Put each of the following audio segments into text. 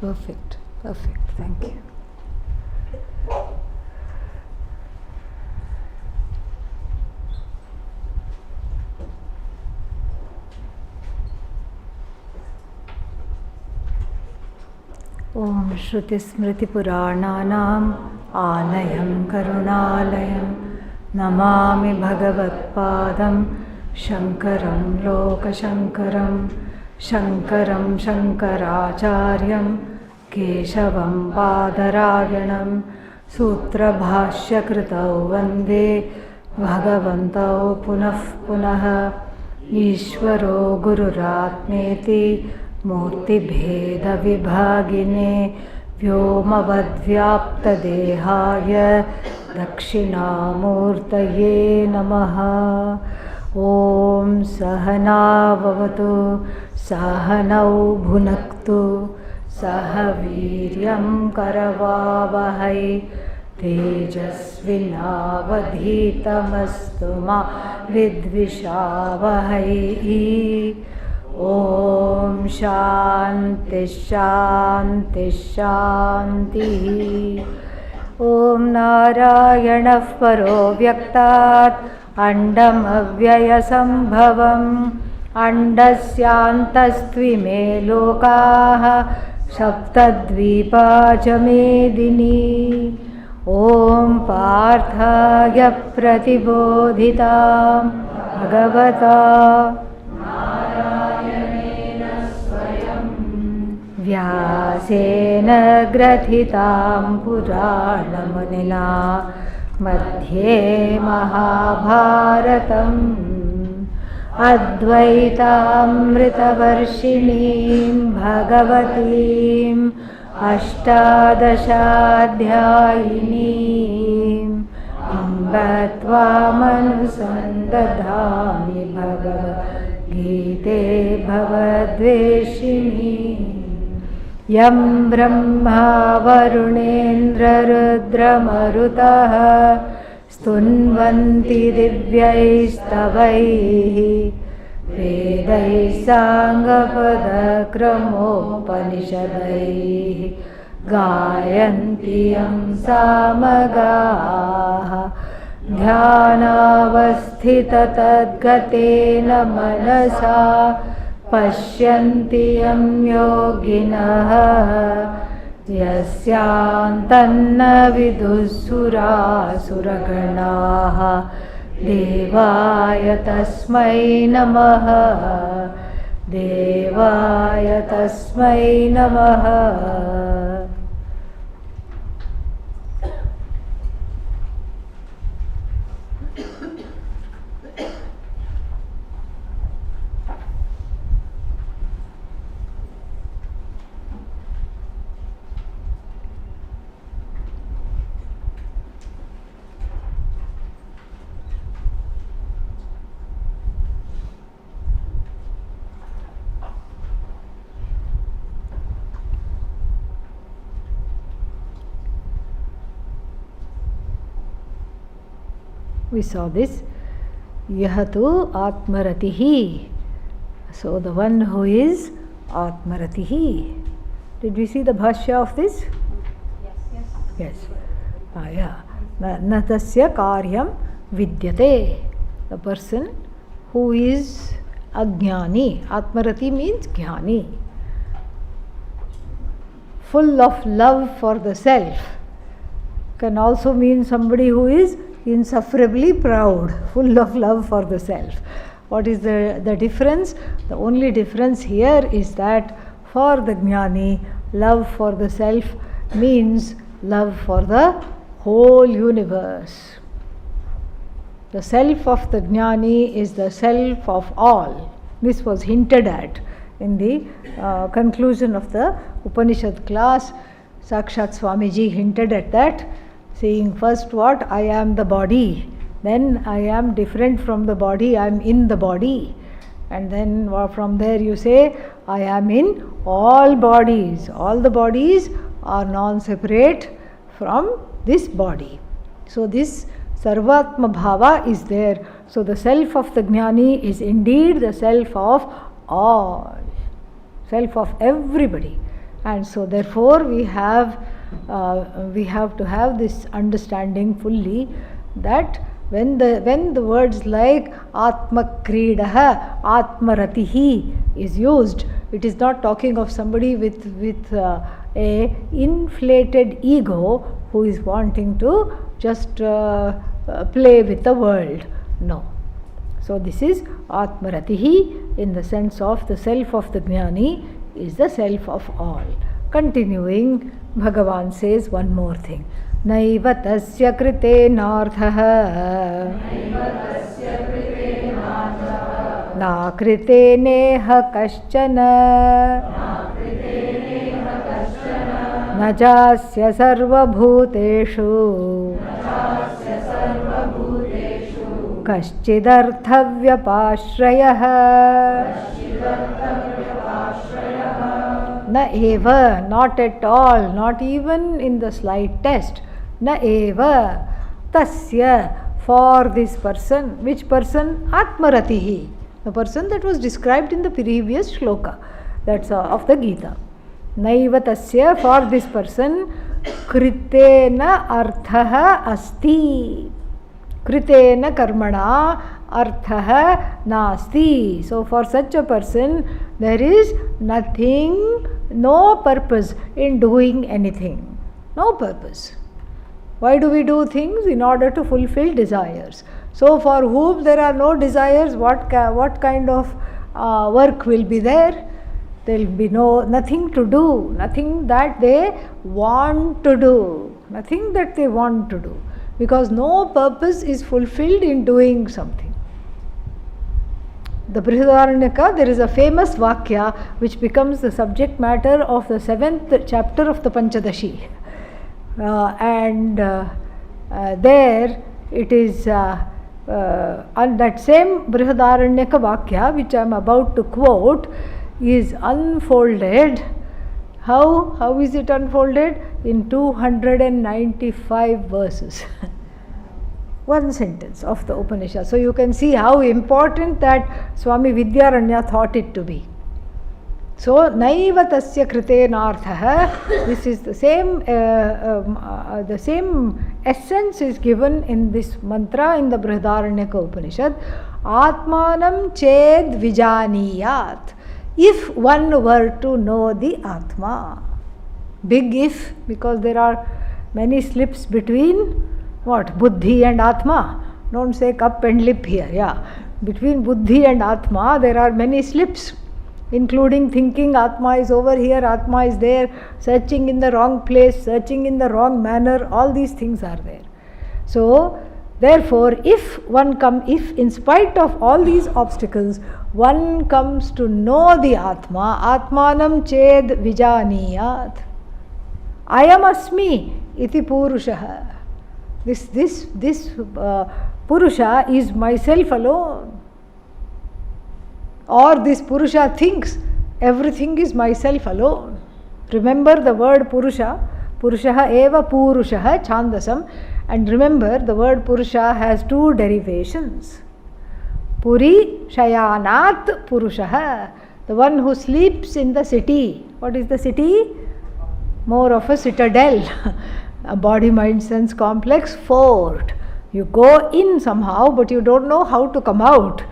Perfect, perfect. Thank you. Om Shruti Smriti Purananam Alayam Karunalayam Namami Bhagavad Padam Shankaram Loka Shankaram Shankaram Shankaracharyam Keshavam Badarayanam Sutra Bhashya Kritau Vande Bhagavantau Punah Punah Ishvaro Gururatmeti Murti Bheda Vibhagine Vyomavadvyapta Dehaya Dakshinamurtaye Namaha. Om Sahana Vavatu Sahanau Bhunaktu Sahaviryam Karavavahai Tejasvinavadhitamastu ma vidvishavahai. Om Shanti Shanti Shanti. Om Narayana Paro Vyaktat Andam Avyaya Sambhavam Andasyantastvime Lokaha Saptadvipa Chamedini. Om Parthaya Pratibodhitam Bhagavata Vyasena Grathitam Puranamunina Madhye Mahabharatam Advaitamritavarshinim Bhagavatim Ashtadashadhyayinim Ambatvamanusangadhami Bhagavad Gite Bhavadveshini. Yam Brahma Varunendra Rudra Marutaha Stunvanti Divyaistavaihi Vedai Sangapada Kramopanishadaihi Gayanti Yam Samagaha Dhyanavasthita Tadgatena Manasa Pashyanti Yam Yoginaha Yasyantanna Vidusura Suraganaha Devaya Tasmai Namaha Devaya Tasmai Namaha. We saw this. Yahatu Atmaratihi. So the one who is Atmaratihi. Did we see the Bhashya of this? Yes. Yeah. Natasya Karyam Vidyate. The person who is Ajnani. Atmarati means Jnani. Full of love for the self. Can also mean somebody who is insufferably proud, full of love for the self. What is the difference? The only difference here is that for the Jnani, love for the self means love for the whole universe. The self of the Jnani is the self of all. This was hinted at in the conclusion of the Upanishad class. Sakshat Swamiji hinted at that, saying first what? I am the body, then I am different from the body, I am in the body, and then from there you say I am in all bodies. All the bodies are non-separate from this body. So this Sarvatma Bhava is there. So the self of the Jnani is indeed the self of all, self of everybody. And so therefore we have to have this understanding fully, that when the words like Atma Kridaha, Atma Ratihi is used, it is not talking of somebody with a inflated ego who is wanting to just play with the world. No. So this is Atma Ratihi, in the sense of the self of the Jnani is the self of all. Continuing, Bhagavan says one more thing. Naiva tasya krite narthaha na krite neha kaschana na jasya sarva bhuteshu kaschidardhavyapashrayah na eva, not at all, not even in the slightest. Na eva tasya, for this person. Which person? Atmaratihi, the person that was described in the previous shloka, that's of the Gita. Naiva tasya, for this person, kritena arthaha asti. Kritena karmana arthaha nasti. So for such a person, there is nothing, no purpose in doing anything. No purpose. Why do we do things? In order to fulfill desires. So for whom there are no desires, what kind of work will be there? There will be nothing to do, nothing that they want to do, nothing that they want to do, because no purpose is fulfilled in doing something. The Brihadaranyaka, there is a famous Vakya which becomes the subject matter of the 7th chapter of the Panchadashi. There it is on that same Brihadaranyaka Vakya, which I am about to quote, is unfolded. How is it unfolded? In 295 verses. One sentence of the Upanishad. So you can see how important that Swami Vidyaranya thought it to be. So, naiva tasya kritenarthaha, this is the same essence is given in this mantra in the Brihadaranyaka Upanishad. Atmanam ched vijaniyat. If one were to know the Atma. Big if, because there are many slips between what? Buddhi and Atma. Don't say cup and lip here. Yeah. Between Buddhi and Atma, there are many slips, including thinking Atma is over here, Atma is there, searching in the wrong place, searching in the wrong manner, all these things are there. So, therefore, if in spite of all these obstacles, one comes to know the Atma, Atmanam ched vijaniyat. Ayam asmi iti purushaha. This Purusha is myself alone. Or this Purusha thinks everything is myself alone. Remember the word Purusha. Purushaha eva Purushaha Chandasam. And remember the word Purusha has two derivations. Puri Shayanat Purushaha. The one who sleeps in the city. What is the city? More of a citadel. A body, mind, sense complex, fort. You go in somehow, but you don't know how to come out.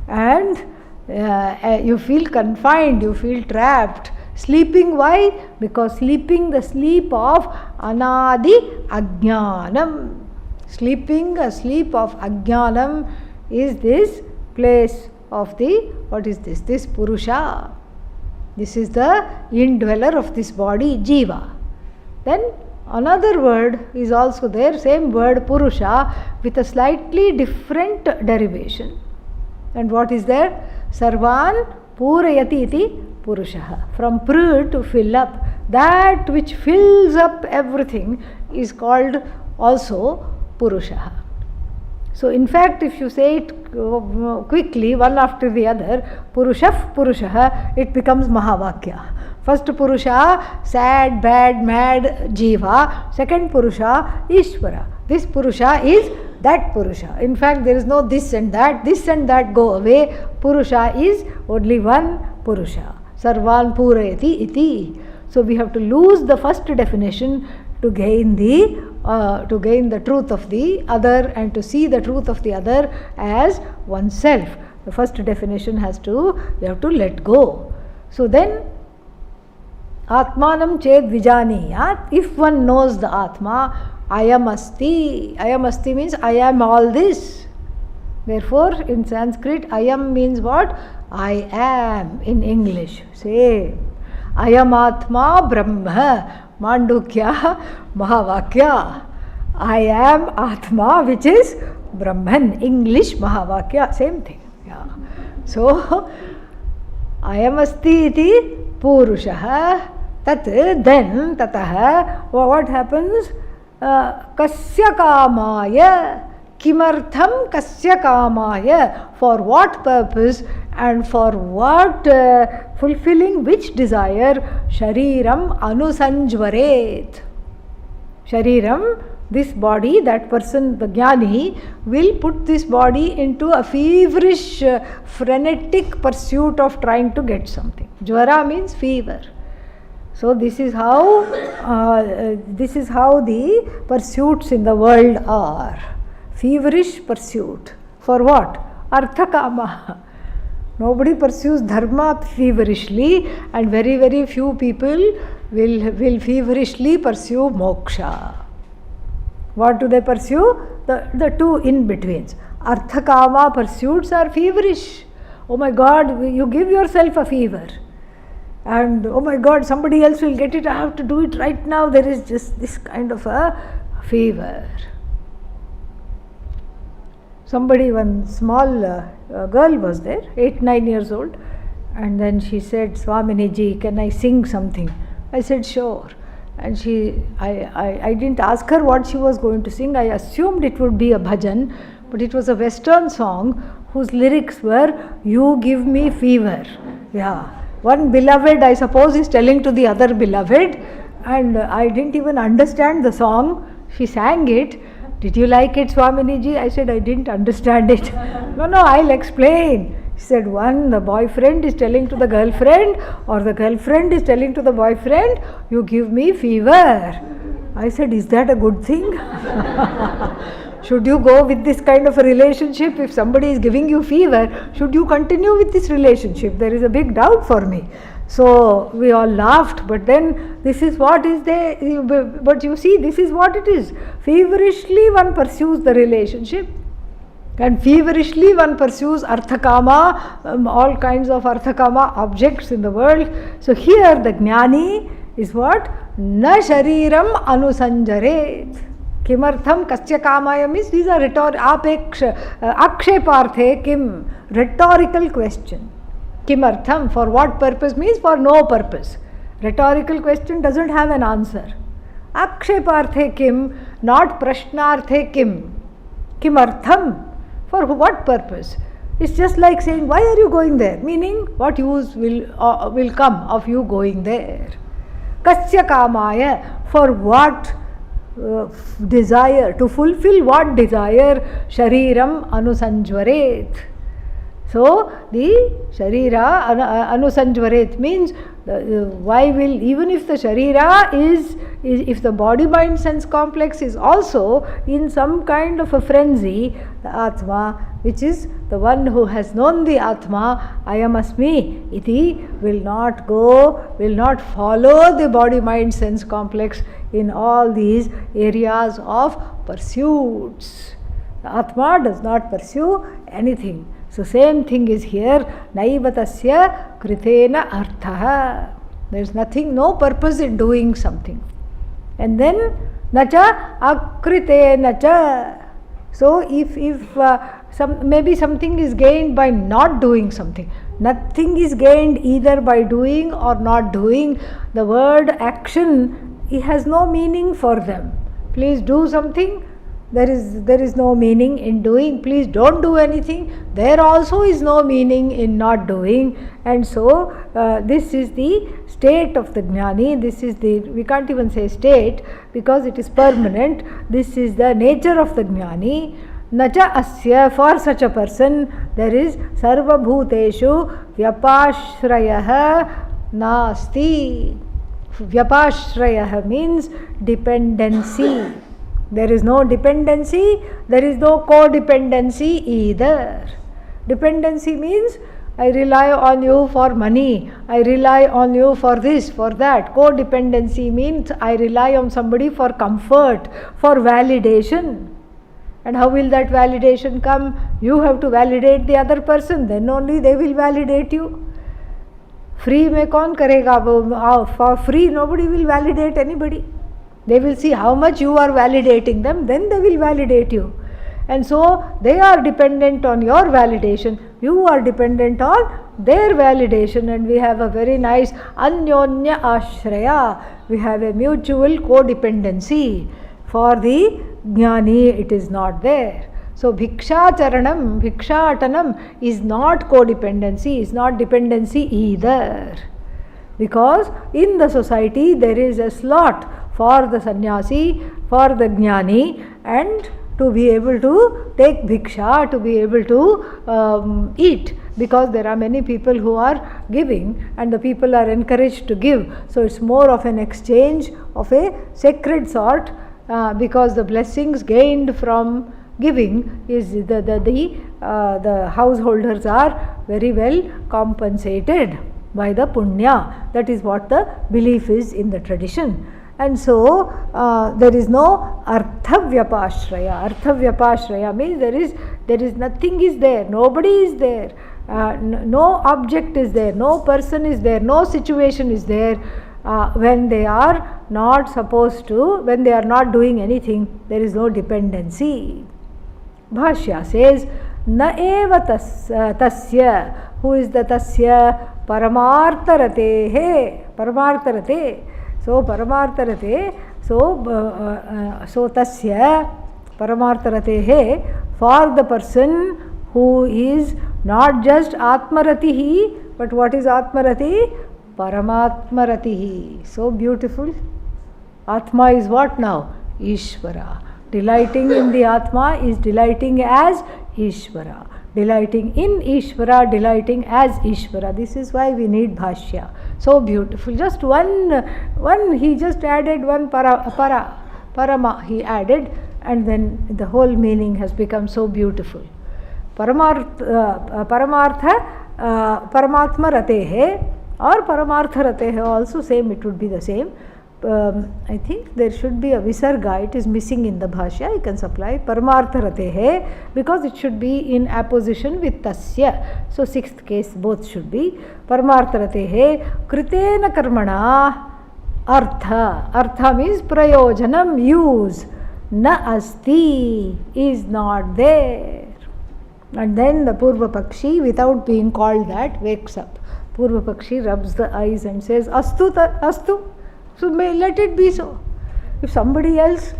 And you feel confined, you feel trapped. Sleeping, why? Because sleeping the sleep of anadi ajnanam. Sleeping a sleep of ajnanam is this place of the, what is this? This Purusha. This is the indweller of this body, Jiva. Then another word is also there, same word Purusha with a slightly different derivation. And what is there? Sarvan Purayati iti Purushaha. From pru to fill up. That which fills up everything is called also Purushaha. So in fact, if you say it quickly, one after the other, Purushaf Purushaha, it becomes Mahavakya. First Purusha, sad, bad, mad, Jiva. Second Purusha, Ishvara. This Purusha is that Purusha. In fact, there is no this and that go away. Purusha is only one Purusha. Sarvan Purayati iti. So we have to lose the first definition to gain the truth of the other, and to see the truth of the other as oneself. The first definition we have to let go. So then, Atmanam ched vijaniyat, if one knows the Atma, Ayam asti. Ayam asti means I am all this. Therefore, in Sanskrit, Ayam means what? I am. In English, say Ayam Atma Brahma. Mandukya Mahavakya. I am Atma, which is Brahman. English Mahavakya, same thing. Yeah. So, Ayam asti iti Purushaha. Tat, then, tataha, what happens? Kasya kamaya. Kimartham kasya kamaya. For what purpose and for what, fulfilling which desire? Shariram anusanjvaret. Shariram, this body, that person, the jnani, will put this body into a feverish, frenetic pursuit of trying to get something. Jvara means fever. So this is how the pursuits in the world are. Feverish pursuit. For what? Arthakama. Nobody pursues dharma feverishly, and very, very few people will feverishly pursue moksha. What do they pursue? The two in-betweens. Arthakama pursuits are feverish. Oh my God, you give yourself a fever. And oh my God, somebody else will get it, I have to do it right now. There is just this kind of a fever. Somebody, one small girl was there, 8-9 years old, and then she said, Swaminiji, can I sing something? I said, sure. And I didn't ask her what she was going to sing. I assumed it would be a bhajan, but it was a Western song whose lyrics were, you give me fever. Yeah. One beloved, I suppose, is telling to the other beloved, and I didn't even understand the song. She sang it. Did you like it, Swaminiji? I said, I didn't understand it. No, I'll explain. She said, the boyfriend is telling to the girlfriend, or the girlfriend is telling to the boyfriend, you give me fever. I said, is that a good thing? Should you go with this kind of a relationship? If somebody is giving you fever, should you continue with this relationship? There is a big doubt for me. So we all laughed, but then this is what is there. But you see, this is what it is. Feverishly one pursues the relationship, and feverishly one pursues arthakama, all kinds of arthakama objects in the world. So here the jnani is what? Na shariram anusanjaret. Kimartham kasya kamaya means these are aksheparthe kim, rhetorical question. Kimartham, for what purpose means for no purpose. Rhetorical question doesn't have an answer. Aksheparthe kim, not prashnarthe kim. Kimartham, for what purpose? It's just like saying, why are you going there? Meaning, what use will come of you going there? Kasya kamaya, for what desire, to fulfill what desire? Shariram anusanjvaret. So the sharira anusanjvaret means why will, even if the sharira is if the body mind sense complex is also in some kind of a frenzy, the atma, which is the one who has known the atma, ayam asmi iti, will not follow the body mind sense complex in all these areas of pursuits. The atma does not pursue anything. So same thing is here. Naiva tasya kritena arthaha. There is nothing, no purpose in doing something. And then nacha akritena cha. So if maybe something is gained by not doing something. Nothing is gained either by doing or not doing. The word action, it has no meaning for them. Please do something. There is no meaning in doing. Please don't do anything. There also is no meaning in not doing. And so this is the state of the jnani. This is we can't even say state because it is permanent. This is the nature of the jnani. Nacha asya, for such a person, there is sarva bhuteshu vyapashrayah nasti. Vyapashraya means dependency. There is no dependency, there is no codependency either. Dependency means I rely on you for money, I rely on you for this, for that. Codependency means I rely on somebody for comfort, for validation. And how will that validation come? You have to validate the other person, then only they will validate you. Free mein kaun karega? For free nobody will validate anybody. They will see how much you are validating them, then they will validate you. And so they are dependent on your validation, you are dependent on their validation, and we have a very nice anyonya ashraya. We have a mutual codependency. For the jnani it is not there. So bhikshacharanam, bhikshatanam is not codependency, is not dependency either. Because in the society there is a slot for the sannyasi, for the jnani, and to be able to take bhiksha, to be able to eat. Because there are many people who are giving and the people are encouraged to give. So it's more of an exchange of a sacred sort, because the blessings gained from giving is the householders are very well compensated by the punya. That is what the belief is in the tradition. And so there is no arthavyapashraya. Arthavyapashraya means there is nothing is there, nobody is there, no object is there, no person is there, no situation is there. When they are not supposed to, when they are not doing anything, there is no dependency. Bhashya says, na eva tasya. Who is the tasya? Paramartharate. Paramartharate. So paramartharate. So tasya paramartharate, for the person who is not just atmaratihi, but what is atmarati? Paramatmaratihi. So beautiful. Atma is what now? Ishvara. Delighting in the Atma is delighting as Ishvara. Delighting in Ishvara, delighting as Ishvara. This is why we need Bhashya. So beautiful. Just one he just added one parama he added, and then the whole meaning has become so beautiful. Paramartha Paramatma ratehe or Paramartha ratehe also same, it would be the same. I think there should be a visarga, it is missing in the Bhashya, you can supply Paramartha ratehe, because it should be in apposition with tasya. So sixth case both should be Paramartha ratehe kritena karmana artha. Artha means prayojanam, use. Na asti is not there. And then the Purva Pakshi, without being called that, wakes up. Purva Pakshi rubs the eyes and says, Astu, astu. So let it be so. If somebody else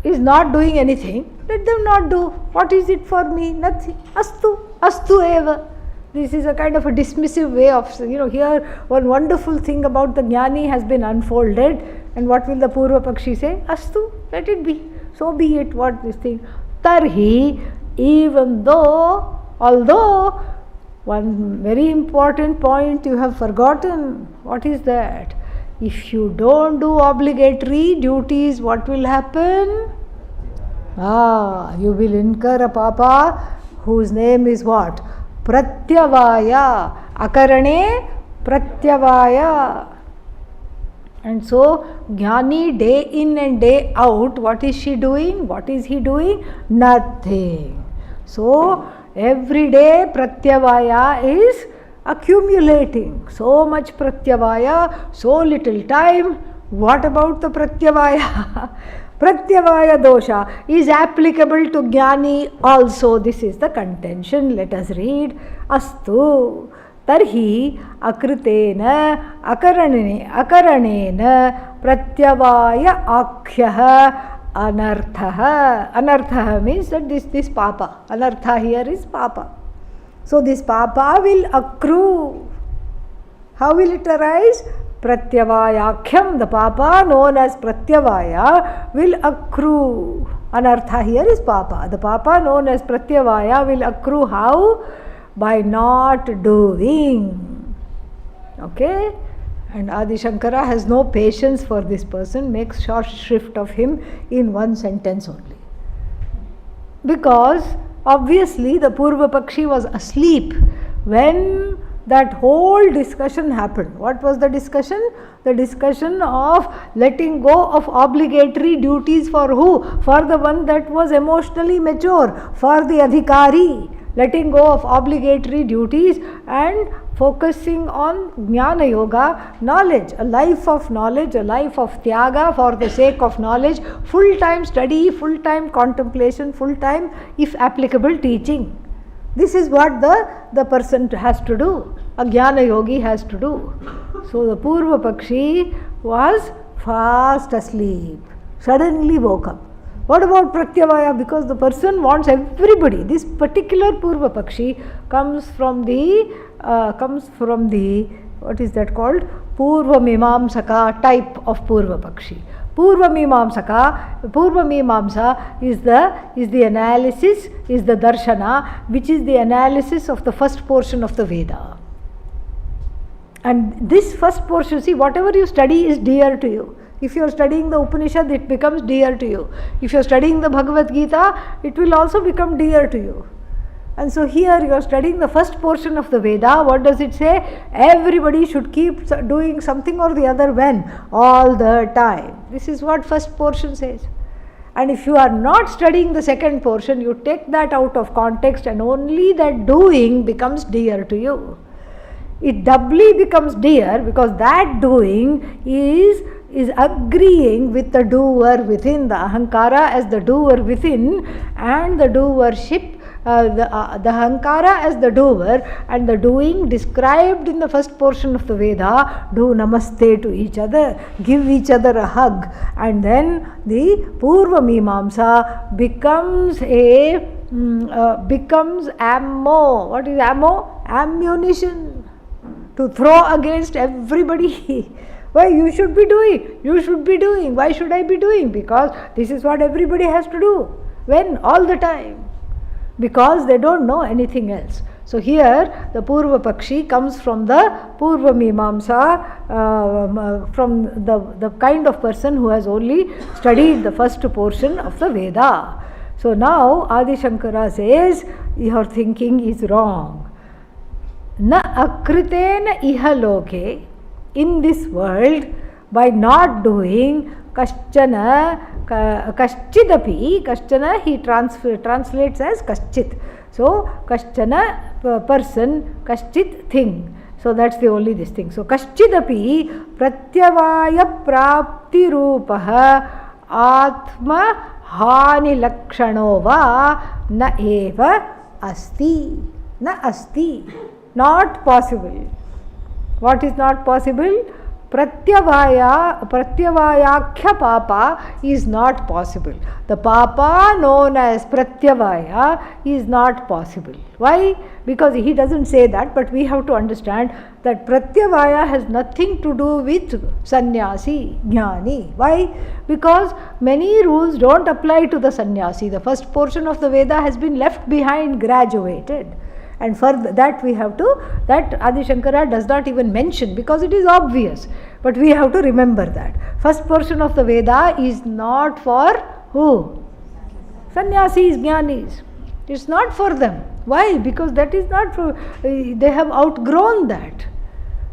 is not doing anything, let them not do. What is it for me? Nothing. Astu, astu eva. This is a kind of a dismissive way of, here one wonderful thing about the jnani has been unfolded, and what will the Purva Pakshi say? Astu, let it be. So be it, what this thing. Tarhi, even though, although, one very important point you have forgotten. What is that? If you don't do obligatory duties, what will happen? You will incur a papa whose name is what? Pratyavaya. Akarane Pratyavaya. And so, jnani day in and day out, what is she doing? What is he doing? Nothing. So, every day Pratyavaya is accumulating. So much Pratyavaya, so little time. What about the Pratyavaya? Pratyavaya dosha is applicable to jnani also. This is the contention. Let us read. Astu tarhi akritena akaranena pratyavaya akhyah anartha. Anartha means that this papa. Anartha here is papa. So this papa will accrue. How will it arise? Pratyavayakhyam, the papa known as Pratyavaya will accrue. Anartha here is papa. The papa known as Pratyavaya will accrue how? By not doing. Okay? And Adi Shankara has no patience for this person, makes short shrift of him in one sentence only. Because obviously the Purva Pakshi was asleep when that whole discussion happened. What was the discussion? The discussion of letting go of obligatory duties for who? For the one that was emotionally mature, for the adhikari. Letting go of obligatory duties and focusing on Jnana Yoga, knowledge, a life of knowledge, a life of Tyaga for the sake of knowledge, full-time study, full-time contemplation, full-time, if applicable, teaching. This is what the person has to do, a Jnana Yogi has to do. So the Purva Pakshi was fast asleep, suddenly woke up. What about Pratyavaya? Because the person wants everybody. This particular Purva Pakshi comes from the what is that called? Purva Mimamsaka type of Purva Pakshi. Purva Mimamsa is the analysis, is the darshana, which is the analysis of the first portion of the Veda. And this first portion, see, whatever you study is dear to you. If you are studying the Upanishad, it becomes dear to you. If you are studying the Bhagavad Gita, it will also become dear to you. And so here you are studying the first portion of the Veda. What does it say? Everybody should keep doing something or the other when? All the time. This is what first portion says. And if you are not studying the second portion, you take that out of context and only that doing becomes dear to you. It doubly becomes dear because that doing is agreeing with the doer within, the ahankara as the doer within, and the doership, the ahankara as the doer, and the doing described in the first portion of the Veda, do namaste to each other, give each other a hug, and then the Purva Mimamsa becomes ammo. What is ammo? Ammunition to throw against everybody. Why you should be doing? You should be doing. Why should I be doing? Because this is what everybody has to do. When? All the time. Because they don't know anything else. So here the Purva Pakshi comes from the Purva Mimamsa, from the kind of person who has only studied the first portion of the Veda. So now Adi Shankara says, your thinking is wrong. Na akritena iha loke, in this world, by not doing, kaschana, kaschidapi, kaschana he translates as kaschit. So kaschana person, kaschit thing. So that's the only this thing. So kaschidapi pratyavaya prapti rupaha atma hani lakshanova na eva asti. Na asti. Not possible. What is not possible? Pratyavayakhya papa is not possible. The papa known as Pratyavaya is not possible. Why? Because he doesn't say that, but we have to understand that Pratyavaya has nothing to do with sannyasi, jnani. Why? Because many rules don't apply to the sannyasi. The first portion of the Veda has been left behind, graduated. And for that we have to, that Adi Shankara does not even mention because it is obvious. But we have to remember that. First portion of the Veda is not for who? Sannyasis, jnanis. It's not for them. Why? Because that is not for, they have outgrown that.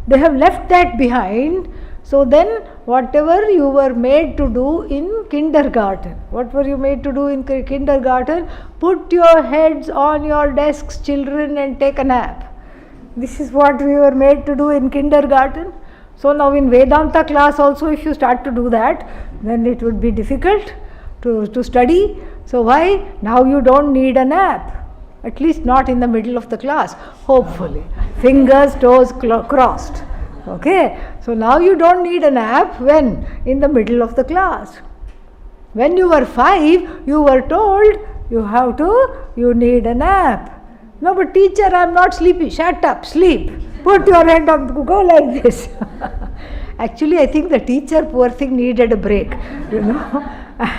They have left that behind. So then whatever you were made to do in kindergarten, what were you made to do in kindergarten? Put your heads on your desks, children, and take a nap. This is what we were made to do in kindergarten. So now in Vedanta class also, if you start to do that, then it would be difficult to study. So why? Now you don't need a nap. At least not in the middle of the class, hopefully. Fingers, toes crossed. Okay, so now you don't need a nap when? In the middle of the class. When you were 5, you were told you need a nap. No, but teacher, I am not sleepy. Shut up, sleep. Put your head on, go like this. Actually, I think the teacher, poor thing, needed a break,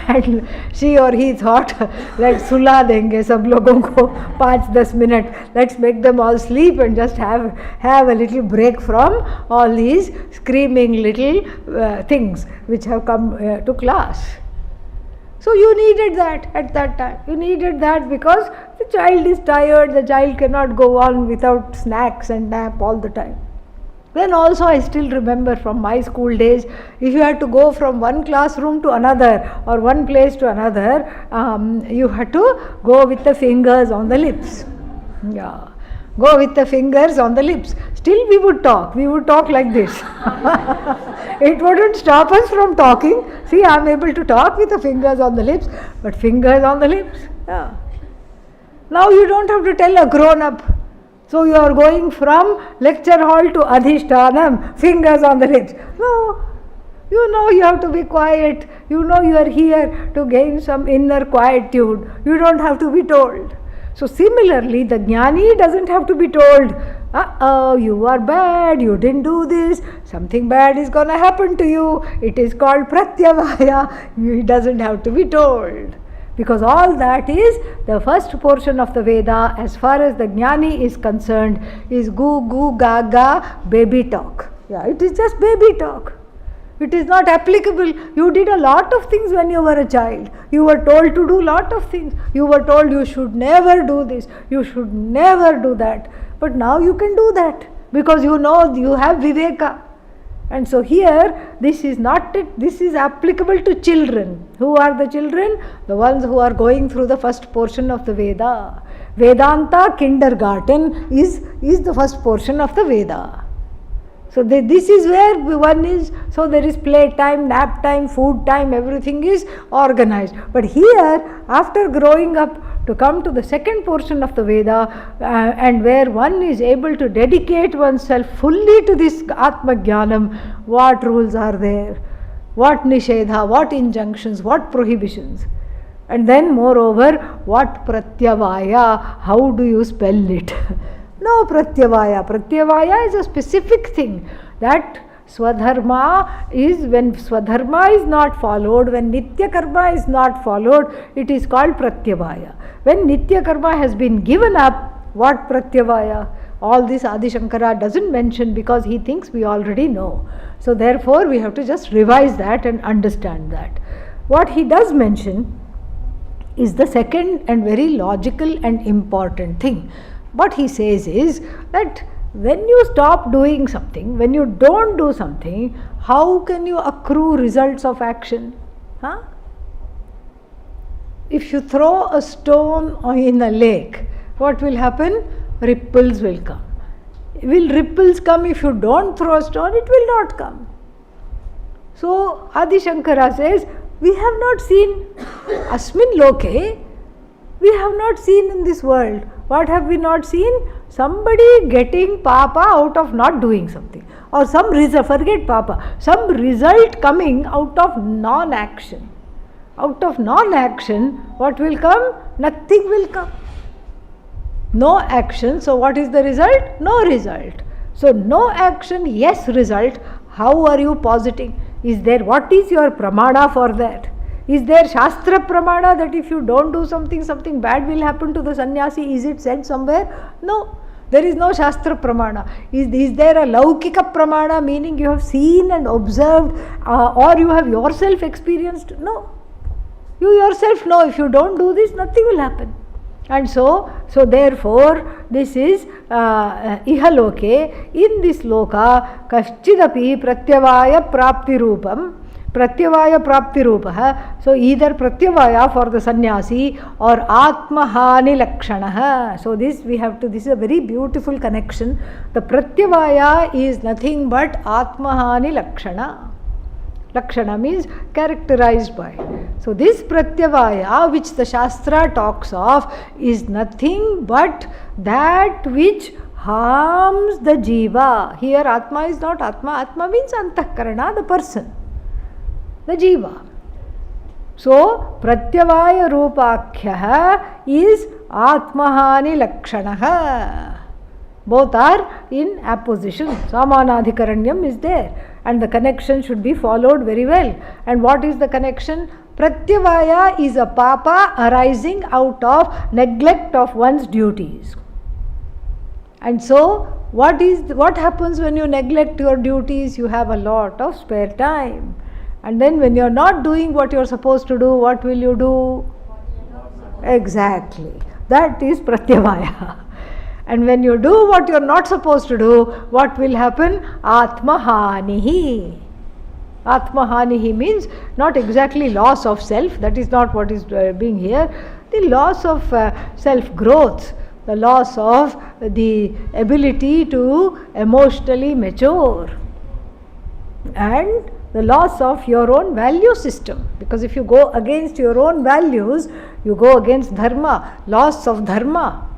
and she or he thought, let's सुला देंगे सब लोगों को 5-10 minutes, let's make them all sleep and just have a little break from all these screaming little things which have come to class. So you needed that at that time. You needed that because the child is tired, the child cannot go on without snacks and nap all the time. Then also I still remember from my school days, if you had to go from one classroom to another or one place to another, you had to go with the fingers on the lips. Yeah, go with the fingers on the lips. Still we would talk like this. It wouldn't stop us from talking. See, I am able to talk with the fingers on the lips, but fingers on the lips. Yeah. Now you don't have to tell a grown-up. So you are going from lecture hall to adhishtanam, fingers on the lips. No, you know you have to be quiet. You know you are here to gain some inner quietude. You don't have to be told. So similarly, the jnani doesn't have to be told, you are bad, you didn't do this, something bad is going to happen to you. It is called pratyavaya. He doesn't have to be told. Because all that is the first portion of the Veda, as far as the jnani is concerned, is gu gu ga ga baby talk. Yeah, it is just baby talk. It is not applicable. You did a lot of things when you were a child. You were told to do a lot of things. You were told you should never do this, you should never do that. But now you can do that because you know you have viveka. And so here, this is not it, this is applicable to children. Who are the children? The ones who are going through the first portion of the Veda. Vedanta kindergarten is the first portion of the Veda. So this is where one is, so there is play time, nap time, food time, everything is organized. But here, after growing up, to come to the second portion of the Veda, and where one is able to dedicate oneself fully to this Atma Jnanam, what rules are there, what nishedha, what injunctions, what prohibitions. And then moreover, what pratyavaya, how do you spell it? No pratyavaya. Pratyavaya is a specific thing that Swadharma is, when Swadharma is not followed, when Nitya Karma is not followed, it is called Pratyavaya. When Nitya Karma has been given up, what Pratyavaya? All this Adi Shankara doesn't mention because he thinks we already know. So therefore we have to just revise that and understand that. What he does mention is the second and very logical and important thing. What he says is that when you stop doing something, when you don't do something, how can you accrue results of action? If you throw a stone in a lake, what will happen? Ripples will come. Will ripples come if you don't throw a stone? It will not come. So Adi Shankara says, we have not seen asmin loke, we have not seen in this world. What have we not seen? Somebody getting papa out of not doing something, or some result, forget papa, some result coming out of non-action. Out of non-action, what will come? Nothing will come. No action, so what is the result? No result. So no action, yes result. How are you positing? Is there, what is your pramana for that? Is there Shastra Pramana that if you don't do something, something bad will happen to the sannyasi? Is it said somewhere? No. There is no Shastra Pramana. Is there a Laukika Pramana, meaning you have seen and observed, or you have yourself experienced? No. You yourself know if you don't do this, nothing will happen. And so therefore, this is ihaloke, in this loka, kashchidapi pratyavaya prapti rupam. Pratyavaya prapti rupa. So either pratyavaya for the sannyasi or atmahani lakshana. So this is a very beautiful connection. The pratyavaya is nothing but atmahani lakshana. Lakshana means characterized by. So this pratyavaya which the Shastra talks of is nothing but that which harms the jiva. Here Atma is not Atma. Atma means Antahkarana, the person, the jiva. So pratyavaya rupakhyah is atmahani lakshanaha. Both are in apposition. Samanadhikaranyam is there, and the connection should be followed very well. And what is the connection? Pratyavaya is a papa arising out of neglect of one's duties. And so, what happens when you neglect your duties? You have a lot of spare time. And then when you are not doing what you are supposed to do, what will you do? Exactly. That is pratyavaya. And when you do what you are not supposed to do, what will happen? Atmahanihi. Atmahanihi means not exactly loss of self, that is not what is being here. The loss of self-growth, the loss of the ability to emotionally mature, and the loss of your own value system. Because if you go against your own values, you go against dharma, loss of dharma.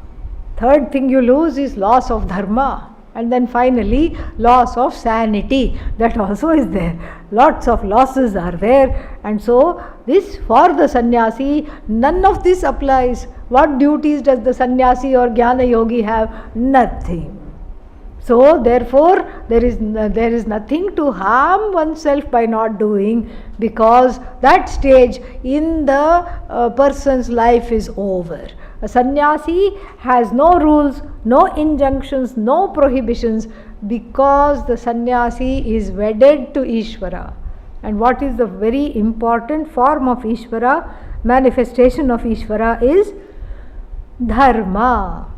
Third thing you lose is loss of dharma. And then finally, loss of sanity. That also is there. Lots of losses are there. And so, this for the sannyasi, none of this applies. What duties does the sannyasi or jnana yogi have? Nothing. So, therefore, there is nothing to harm oneself by not doing, because that stage in the person's life is over. A sannyasi has no rules, no injunctions, no prohibitions, because the sannyasi is wedded to Ishvara. And what is the very important form of Ishvara, manifestation of Ishvara, is dharma.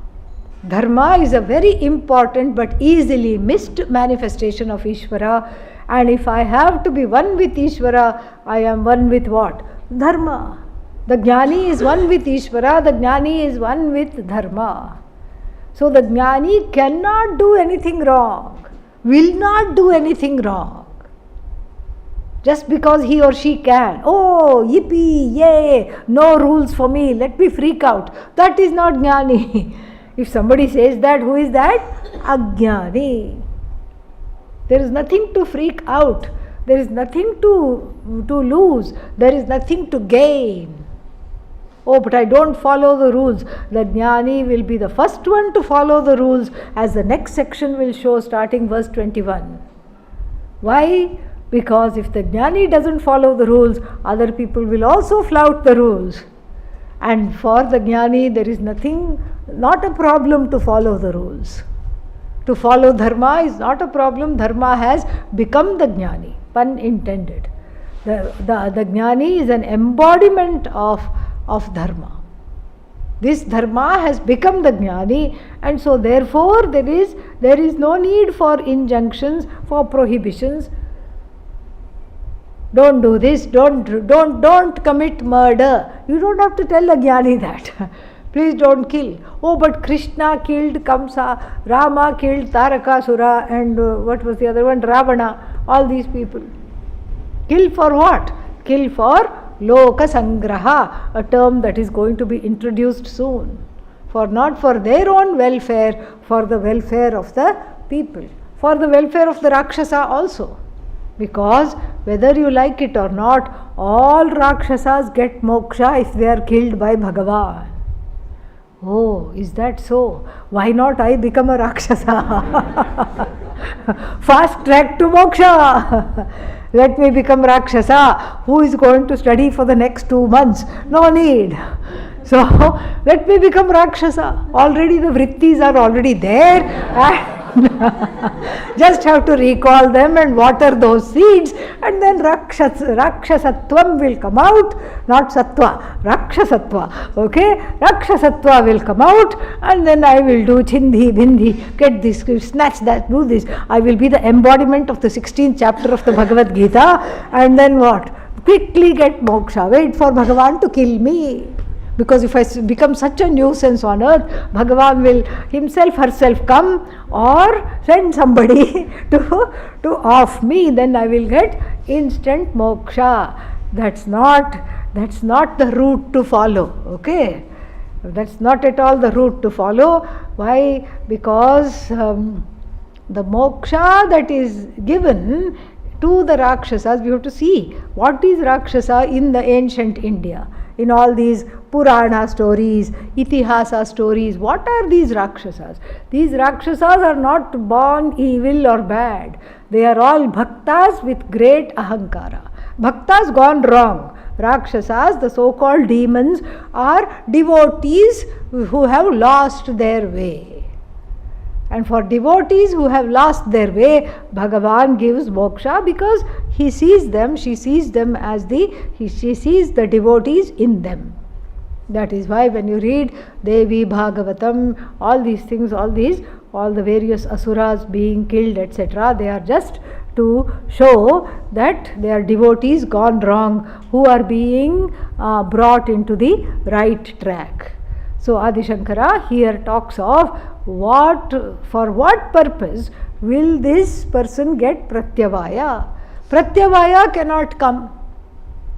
Dharma is a very important but easily missed manifestation of Ishvara. And if I have to be one with Ishvara, I am one with what? Dharma. The jnani is one with Ishvara, the jnani is one with dharma. So the jnani cannot do anything wrong, will not do anything wrong. Just because he or she can. Oh, yippee, yay, no rules for me, let me freak out. That is not jnani. If somebody says that, who is that? Ajnani. There is nothing to freak out. There is nothing to lose. There is nothing to gain. Oh, but I don't follow the rules. The jnani will be the first one to follow the rules, as the next section will show, starting verse 21. Why? Because if the jnani doesn't follow the rules, other people will also flout the rules. And for the jnani, there is nothing, not a problem to follow the rules. To follow dharma is not a problem. Dharma has become the jnani, pun intended. The jnani is an embodiment of dharma. This dharma has become the jnani, and so therefore there is no need for injunctions, for prohibitions. Don't do this, don't commit murder. You don't have to tell a jnani that. Please don't kill. Oh, but Krishna killed Kamsa, Rama killed Tarakasura, and what was the other one? Ravana. All these people. Kill for what? Kill for Loka Sangraha, a term that is going to be introduced soon. For not for their own welfare, for the welfare of the people. For the welfare of the Rakshasa also. Because whether you like it or not, all Rakshasas get moksha if they are killed by Bhagavan. Oh, is that so? Why not I become a Rakshasa? Fast track to moksha. Let me become Rakshasa. Who is going to study for the next 2 months? No need. So, let me become Rakshasa. Already the vrittis are already there. Just have to recall them and water those seeds, and then Rakshasatvam will come out, not Sattva, Rakshasatva, okay? Rakshasatva will come out, and then I will do Chindi, Bindi, get this, snatch that, do this. I will be the embodiment of the 16th chapter of the Bhagavad Gita, and then what? Quickly get moksha, wait for Bhagavan to kill me. Because if I become such a nuisance on earth, Bhagavan will herself come or send somebody to off me, then I will get instant moksha. That's not the route to follow, okay? That's not at all the route to follow. Why? Because the moksha that is given to the Rakshasas, we have to see what is Rakshasa in the ancient India. In all these Purana stories, Itihasa stories. What are these Rakshasas? These Rakshasas are not born evil or bad. They are all Bhaktas with great Ahankara. Bhaktas gone wrong. Rakshasas, the so-called demons, are devotees who have lost their way. And for devotees who have lost their way, Bhagavan gives moksha because he sees them, she sees them as she sees the devotees in them. That is why when you read Devi Bhagavatam, all these things, all the various asuras being killed, etc., they are just to show that they are devotees gone wrong who are being brought into the right track. So Adi Shankara here talks of for what purpose will this person get Pratyavaya? Pratyavaya cannot come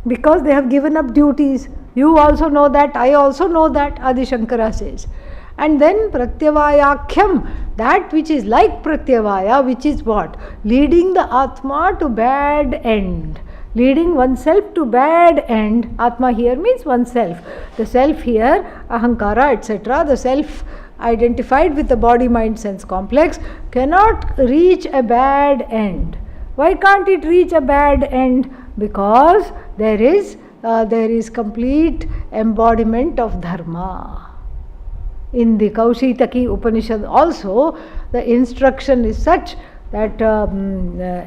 because they have given up duties. You also know that, I also know that, Adi Shankara says. And then Pratyavayakhyam, that which is like Pratyavaya, which is what? Leading the Atma to bad end. Leading oneself to bad end. Atma here means oneself. The self here, Ahankara, etc., the self identified with the body, mind, sense complex cannot reach a bad end. Why can't it reach a bad end? Because there is complete embodiment of dharma. In the Kaushitaki Upanishad also, the instruction is such that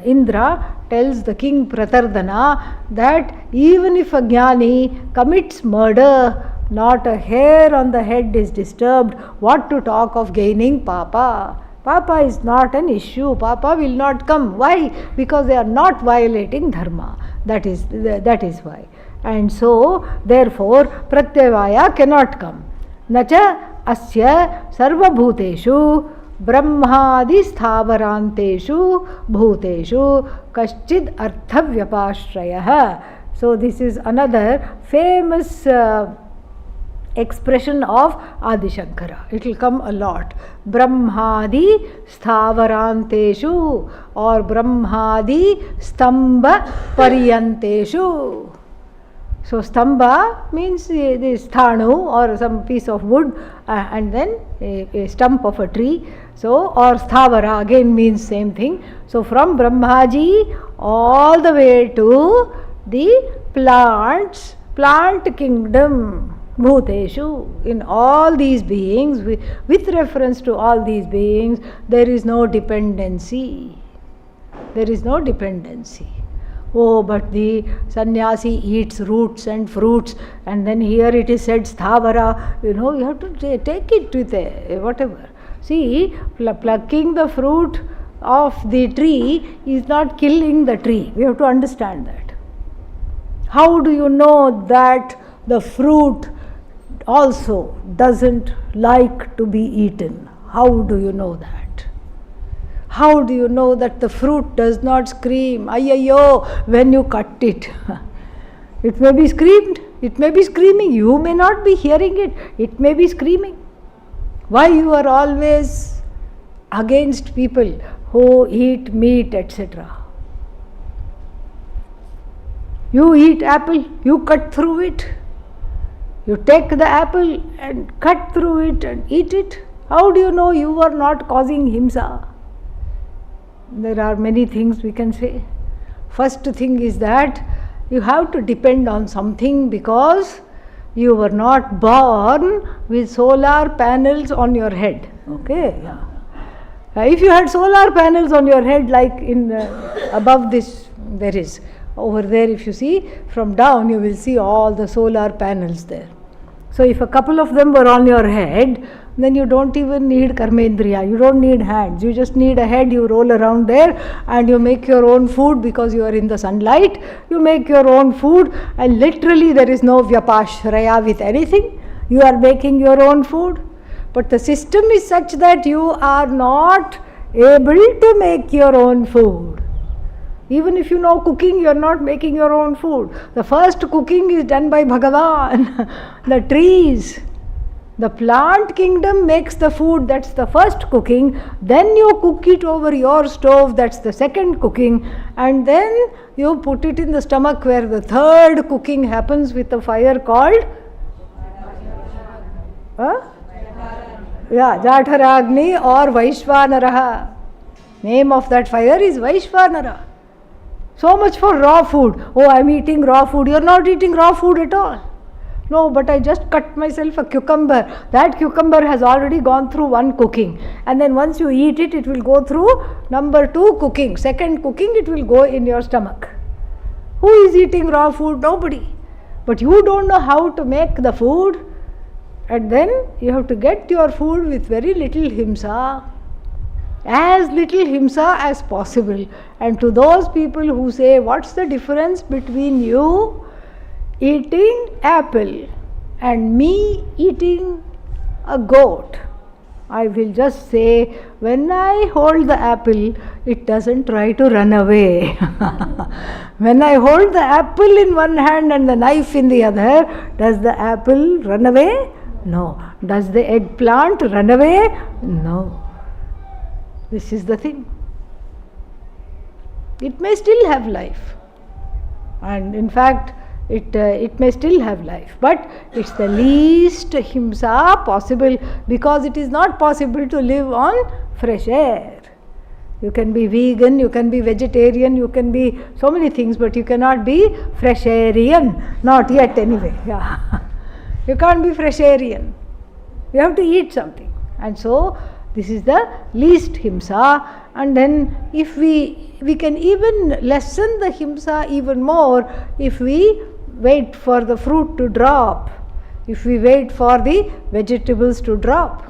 Indra tells the king Pratardana that even if a jnani commits murder, not a hair on the head is disturbed. What to talk of gaining papa? Papa is not an issue. Papa will not come. Why? Because they are not violating dharma. That is why. And so, therefore, Pratyavaya cannot come. Nacha asya sarvabhuteshu brahmadi sthavaranteshu bhuteshu kaschid arthavyapashrayah. So, this is another famous expression of Adi Shankara. It will come a lot. Brahmadi sthavaranteshu or Brahmadi stamba pariyanteshu. So stamba means the sthanu or some piece of wood and then a stump of a tree. So or sthavara again means same thing. So from Brahmaji all the way to the plant kingdom. Bhuteshu, in all these beings, with reference to all these beings, there is no dependency. There is no dependency. Oh, but the sannyasi eats roots and fruits, and then here it is said sthavara. You have to take it with whatever. See, plucking the fruit of the tree is not killing the tree. We have to understand that. How do you know that the fruit also doesn't like to be eaten? How do you know that? How do you know that the fruit does not scream, ayyayo, when you cut it? It may be screamed, it may be screaming, you may not be hearing it, it may be screaming. Why you are always against people who eat meat, etc.? You eat apple, you cut through it. You take the apple and cut through it and eat it. How do you know you are not causing himsa? There are many things we can say. First thing is that you have to depend on something because you were not born with solar panels on your head. Okay? Yeah. If you had solar panels on your head like in above this, there is. Over there, if you see from down, you will see all the solar panels there. So if a couple of them were on your head, then you don't even need karmendriya, you don't need hands, you just need a head. You roll around there and you make your own food because you are in the sunlight. You make your own food and literally there is no vyapashraya with anything. You are making your own food. But the system is such that you are not able to make your own food. Even if you know cooking, you are not making your own food. The first cooking is done by Bhagavan. The trees, the plant kingdom makes the food, that's the first cooking. Then you cook it over your stove, that's the second cooking. And then you put it in the stomach where the third cooking happens with a fire called Jatharagni or Vaishvanaraha. Name of that fire is Vaishvanara. So much for raw food. Oh, I am eating raw food. You are not eating raw food at all. No, but I just cut myself a cucumber. That cucumber has already gone through one cooking. And then once you eat it, it will go through number 2 cooking. Second cooking, it will go in your stomach. Who is eating raw food? Nobody. But you don't know how to make the food. And then you have to get your food with very little himsa. As little himsa as possible. And to those people who say, what's the difference between you eating apple and me eating a goat? I will just say, when I hold the apple, it doesn't try to run away. When I hold the apple in one hand and the knife in the other, does the apple run away? No. Does the eggplant run away? No. This is the thing. It may still have life. And in fact, it may still have life, but it's the least himsa possible, because it is not possible to live on fresh air. You can be vegan, you can be vegetarian, you can be so many things, but you cannot be fresh airian. Not yet anyway. Yeah. You can't be fresh airian. You have to eat something. And so this is the least himsa. And then if we can even lessen the himsa even more if we wait for the fruit to drop, if we wait for the vegetables to drop,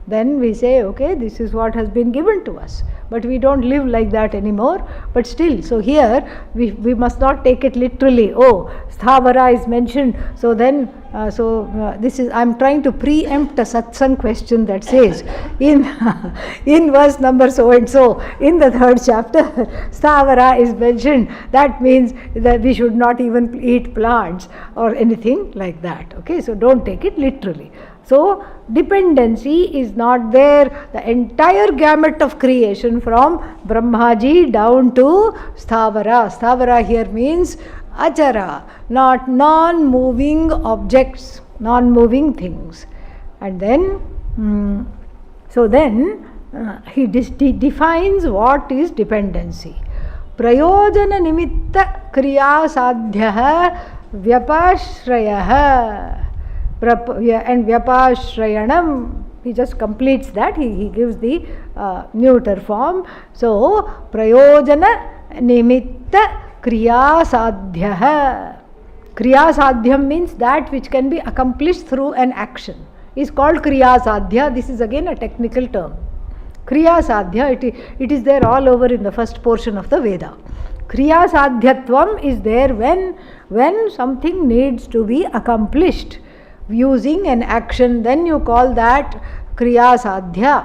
then we say, okay, this is what has been given to us. But we don't live like that anymore. But still, so here we must not take it literally. Oh, sthavara is mentioned. So then, this is, I am trying to preempt a satsang question that says, in verse number so and so, in the 3rd chapter, sthavara is mentioned. That means that we should not even eat plants or anything like that. Okay, so don't take it literally. So, dependency is not there. The entire gamut of creation from Brahmaji down to Sthavara. Sthavara here means Achara, not non-moving objects, non-moving things. And then, he defines what is dependency. Prayojana nimitta kriya sadhyaha vyapashrayah. And vyapashrayanam, he just completes that, he gives the neuter form. So, prayojana nimitta kriya sadhyaha. Kriya sadhyam means that which can be accomplished through an action, is called kriya sadhya. This is again a technical term. Kriya sadhya, it is there all over in the first portion of the Veda. Kriya sadhyatvam is there when something needs to be accomplished using an action, then you call that kriya sadhya.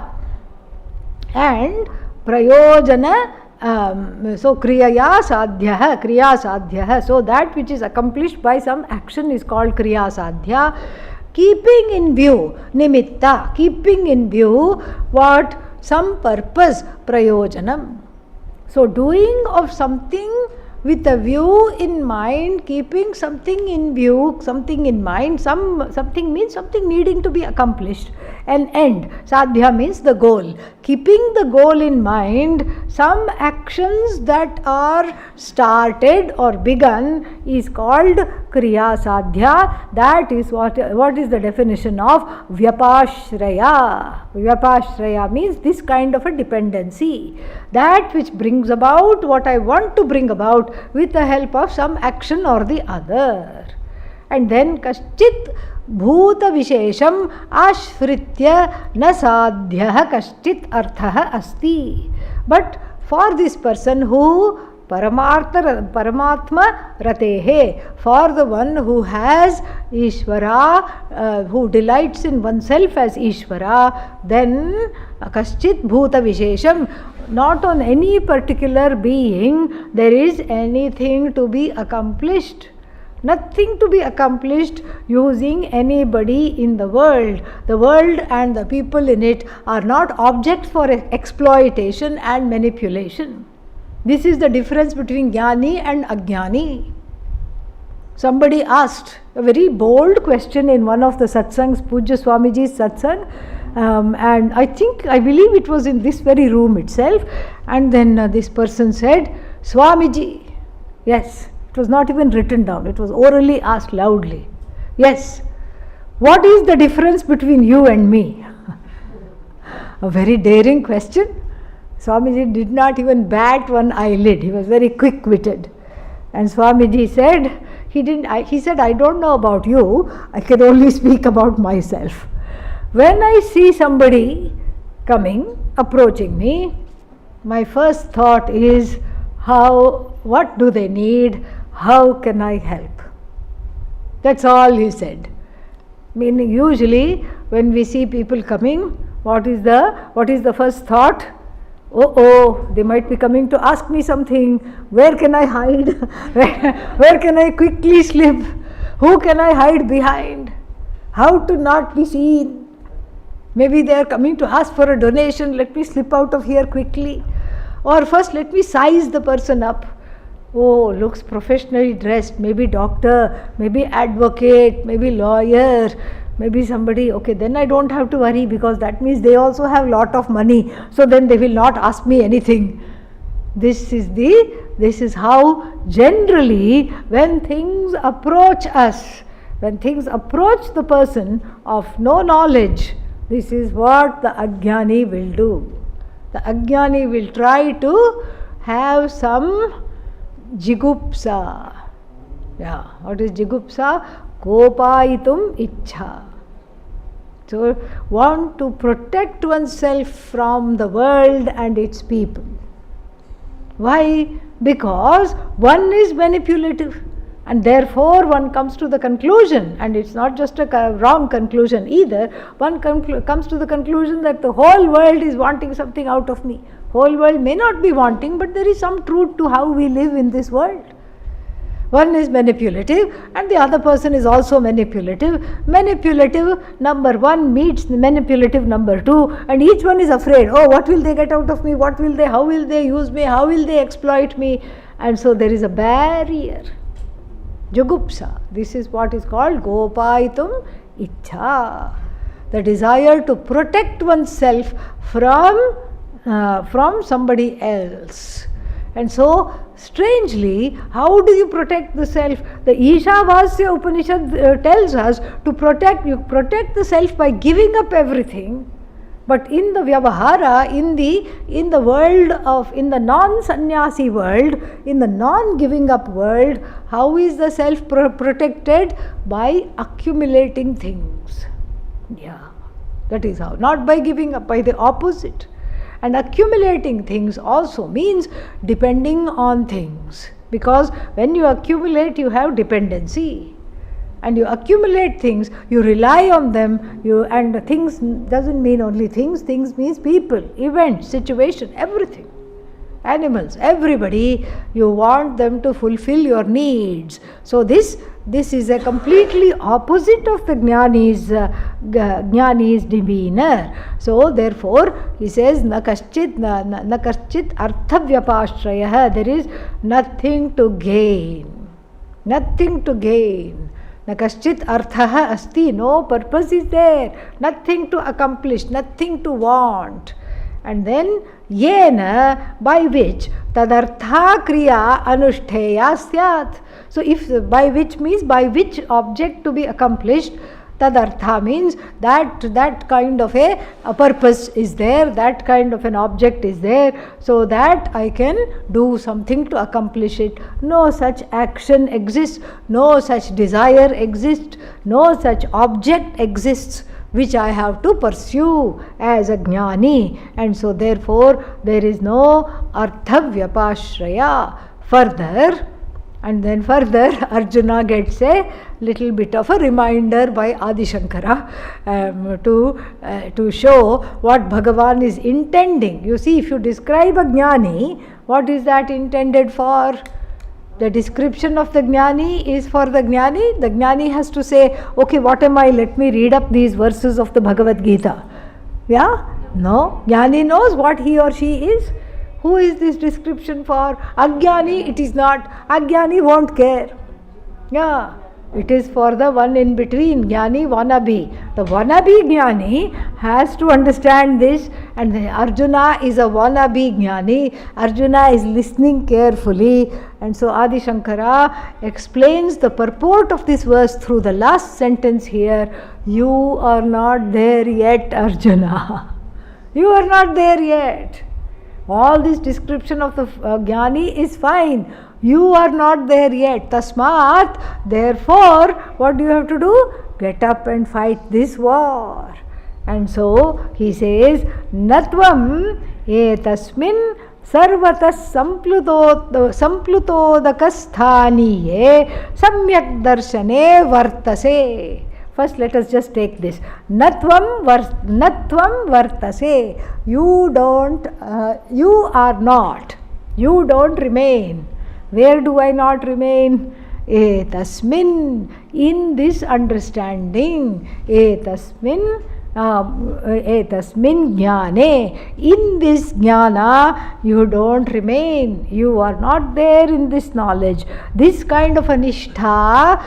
And prayojana, so kriya sadhya, so that which is accomplished by some action is called kriya sadhya. Keeping in view, nimitta, keeping in view what? Some purpose, prayojanam. So doing of something with a view in mind, keeping something in view, something in mind, something means something needing to be accomplished, an end. Sadhya means the goal. Keeping the goal in mind, some actions that are started or begun is called kriya sadhya. That is what is the definition of vyapashraya. Vyapashraya means this kind of a dependency, that which brings about what I want to bring about with the help of some action or the other. And then kaschit bhuta vishesham ashfritya na sadhyah kaschit arthah asti. But for this person who paramatma ratehe, for the one who has Ishvara, who delights in oneself as Ishvara, then kaschit bhuta vishesham, not on any particular being there is anything to be accomplished. Nothing to be accomplished using anybody in the world. The world and the people in it are not objects for exploitation and manipulation. This is the difference between Jnani and Ajnani. Somebody asked a very bold question in one of the satsangs, Pujya Swamiji's satsang, and I believe it was in this very room itself. And then this person said, Swamiji, yes, it was not even written down, it was orally asked loudly. Yes, what is the difference between you and me? A very daring question. Swamiji did not even bat one eyelid. He was very quick-witted. And Swamiji said, he said, I don't know about you, I can only speak about myself. When I see somebody coming, approaching me, my first thought is, what do they need? How can I help? That's all he said. Meaning, usually when we see people coming, what is the first thought? Oh, they might be coming to ask me something. Where can I hide? Where can I quickly slip? Who can I hide behind? How to not be seen? Maybe they are coming to ask for a donation. Let me slip out of here quickly. Or first let me size the person up. Oh, looks professionally dressed. Maybe doctor, maybe advocate, maybe lawyer, maybe somebody. Okay, then I don't have to worry, because that means they also have lot of money. So then they will not ask me anything. This is how generally when things approach us, when things approach the person of no knowledge, this is what the Ajnani will do. The Ajnani will try to have some jigupsa. Yeah, what is jigupsa? Kopaitum ichha. So, want to protect oneself from the world and its people. Why? Because one is manipulative, and therefore one comes to the conclusion, and it's not just a wrong conclusion either, one comes to the conclusion that the whole world is wanting something out of me. Whole world may not be wanting, but there is some truth to how we live in this world. One is manipulative and the other person is also manipulative. Manipulative number one meets manipulative number two, and each one is afraid, oh, what will they get out of me? How will they use me? How will they exploit me? And so there is a barrier. Jugupsa. This is what is called Gopaitum Ichha. The desire to protect oneself from somebody else. And so, strangely, how do you protect the self? The Ishavasya Upanishad tells us to protect the self by giving up everything. But in the Vyavahara, in the world in the non-sannyasi world, in the non-giving up world, how is the self protected? By accumulating things. Yeah, that is how. Not by giving up, by the opposite. And accumulating things also means depending on things, because when you accumulate, you have dependency, and you accumulate things, you rely on them. And things doesn't mean only things. Things means people, events, situation, everything. Animals, everybody, you want them to fulfill your needs. So this is a completely opposite of the Jnani's demeanor. So therefore, he says, na kaschit arthavyapashrayah. There is nothing to gain. Nothing to gain. Na kaschit arthaha asti. No purpose is there. Nothing to accomplish. Nothing to want. And then, yena, by which, tadartha kriya anushtheya syat. So, if by which means by which object to be accomplished, tadartha means that kind of a purpose is there, that kind of an object is there, so that I can do something to accomplish it. No such action exists, no such desire exists, no such object exists which I have to pursue as a jnani, and so therefore there is no arthavyapashraya. Further, Arjuna gets a little bit of a reminder by Adi Shankara to show what Bhagavan is intending. You see, if you describe a jnani, what is that intended for? The description of the jnani is for the jnani. The jnani has to say, okay, what am I? Let me read up these verses of the Bhagavad Gita. Yeah? No. Jnani knows what he or she is. Who is this description for? Ajnani, it is not. Ajnani won't care. Yeah, it is for the one in between, Jnani, wannabe. The wannabe Jnani has to understand this, and Arjuna is a wannabe Jnani. Arjuna is listening carefully, and so Adi Shankara explains the purport of this verse through the last sentence here. You are not there yet, Arjuna. You are not there yet. All this description of the Jnani is fine. You are not there yet. Tasmat, therefore, what do you have to do? Get up and fight this war. And so he says, Natvam etasmin sarvatas samplutodakasthaniye samyak darshane vartase. First, let us just take this. Natvam vartase. You are not. You don't remain. Where do I not remain? Etasmin, in this understanding. Etasmin jnane, in this jnana you don't remain. You are not there in this knowledge. This kind of a nishtha,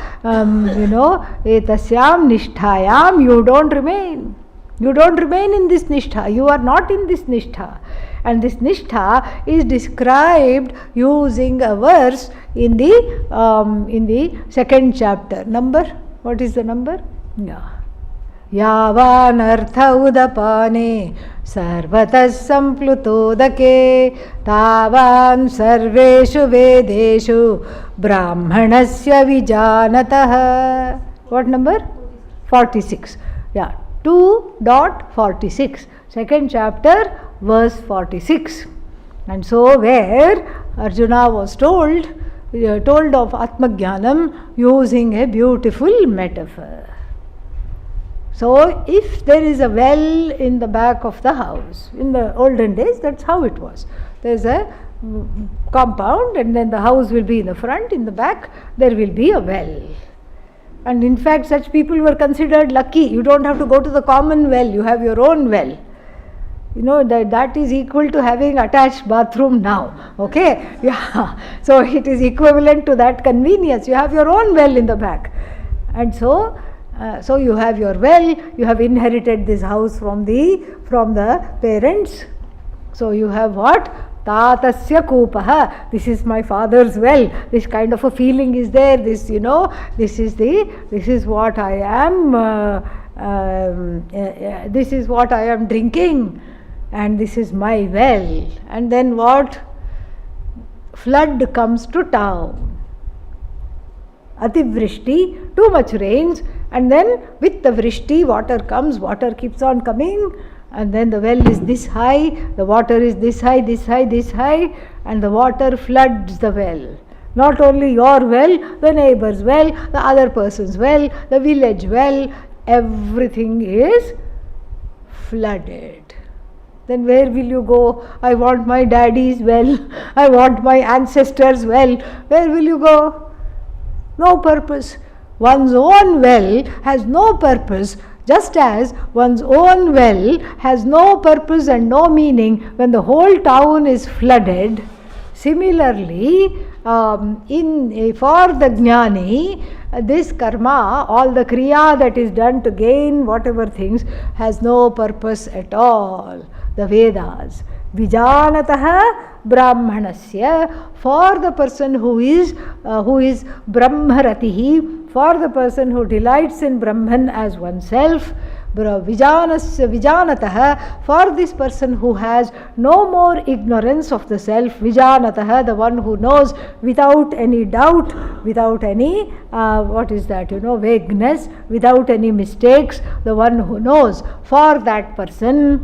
etasyam nisthayam, you don't remain. You don't remain in this nishtha. You are not in this nishtha. And this nishtha is described using a verse in the second chapter. Number? What is the number? Yeah. Yavan artha udapane sarvatas samplutodake tavan sarveshu vedeshu brahmanasya vijanatah. What number? 46. Yeah. 2.46. Second chapter, verse 46. And so where Arjuna was told of Atmajnanam using a beautiful metaphor. So if there is a well in the back of the house, in the olden days that's how it was. There is a compound and then the house will be in the front, in the back there will be a well. And in fact such people were considered lucky. You don't have to go to the common well, you have your own well. You know that is equal to having attached bathroom now. Okay? Yeah. So it is equivalent to that convenience. You have your own well in the back. And so you have your well, you have inherited this house from the parents. So you have what? Tatasya kupaha. This is my father's well. This kind of a feeling is there. This this is what I am. This is what I am drinking, and this is my well. And then what? Flood comes to town. Ativrishti, too much rains, and then with the vrishti water comes, water keeps on coming, and then the well is this high, the water is this high, this high, this high, and the water floods the well. Not only your well, the neighbor's well, the other person's well, the village well, everything is flooded. Then where will you go? I want my daddy's well, I want my ancestors' well. Where will you go? No purpose. One's own well has no purpose, just as one's own well has no purpose and no meaning when the whole town is flooded. Similarly, for the jnani, this karma, all the kriya that is done to gain whatever things, has no purpose at all. The Vedas. Vijanataha brahmanasya, for the person who is brahmaratihi, for the person who delights in Brahman as oneself, vijanataha, for this person who has no more ignorance of the self, vijanataha, the one who knows without any doubt, without any vagueness, without any mistakes, the one who knows, for that person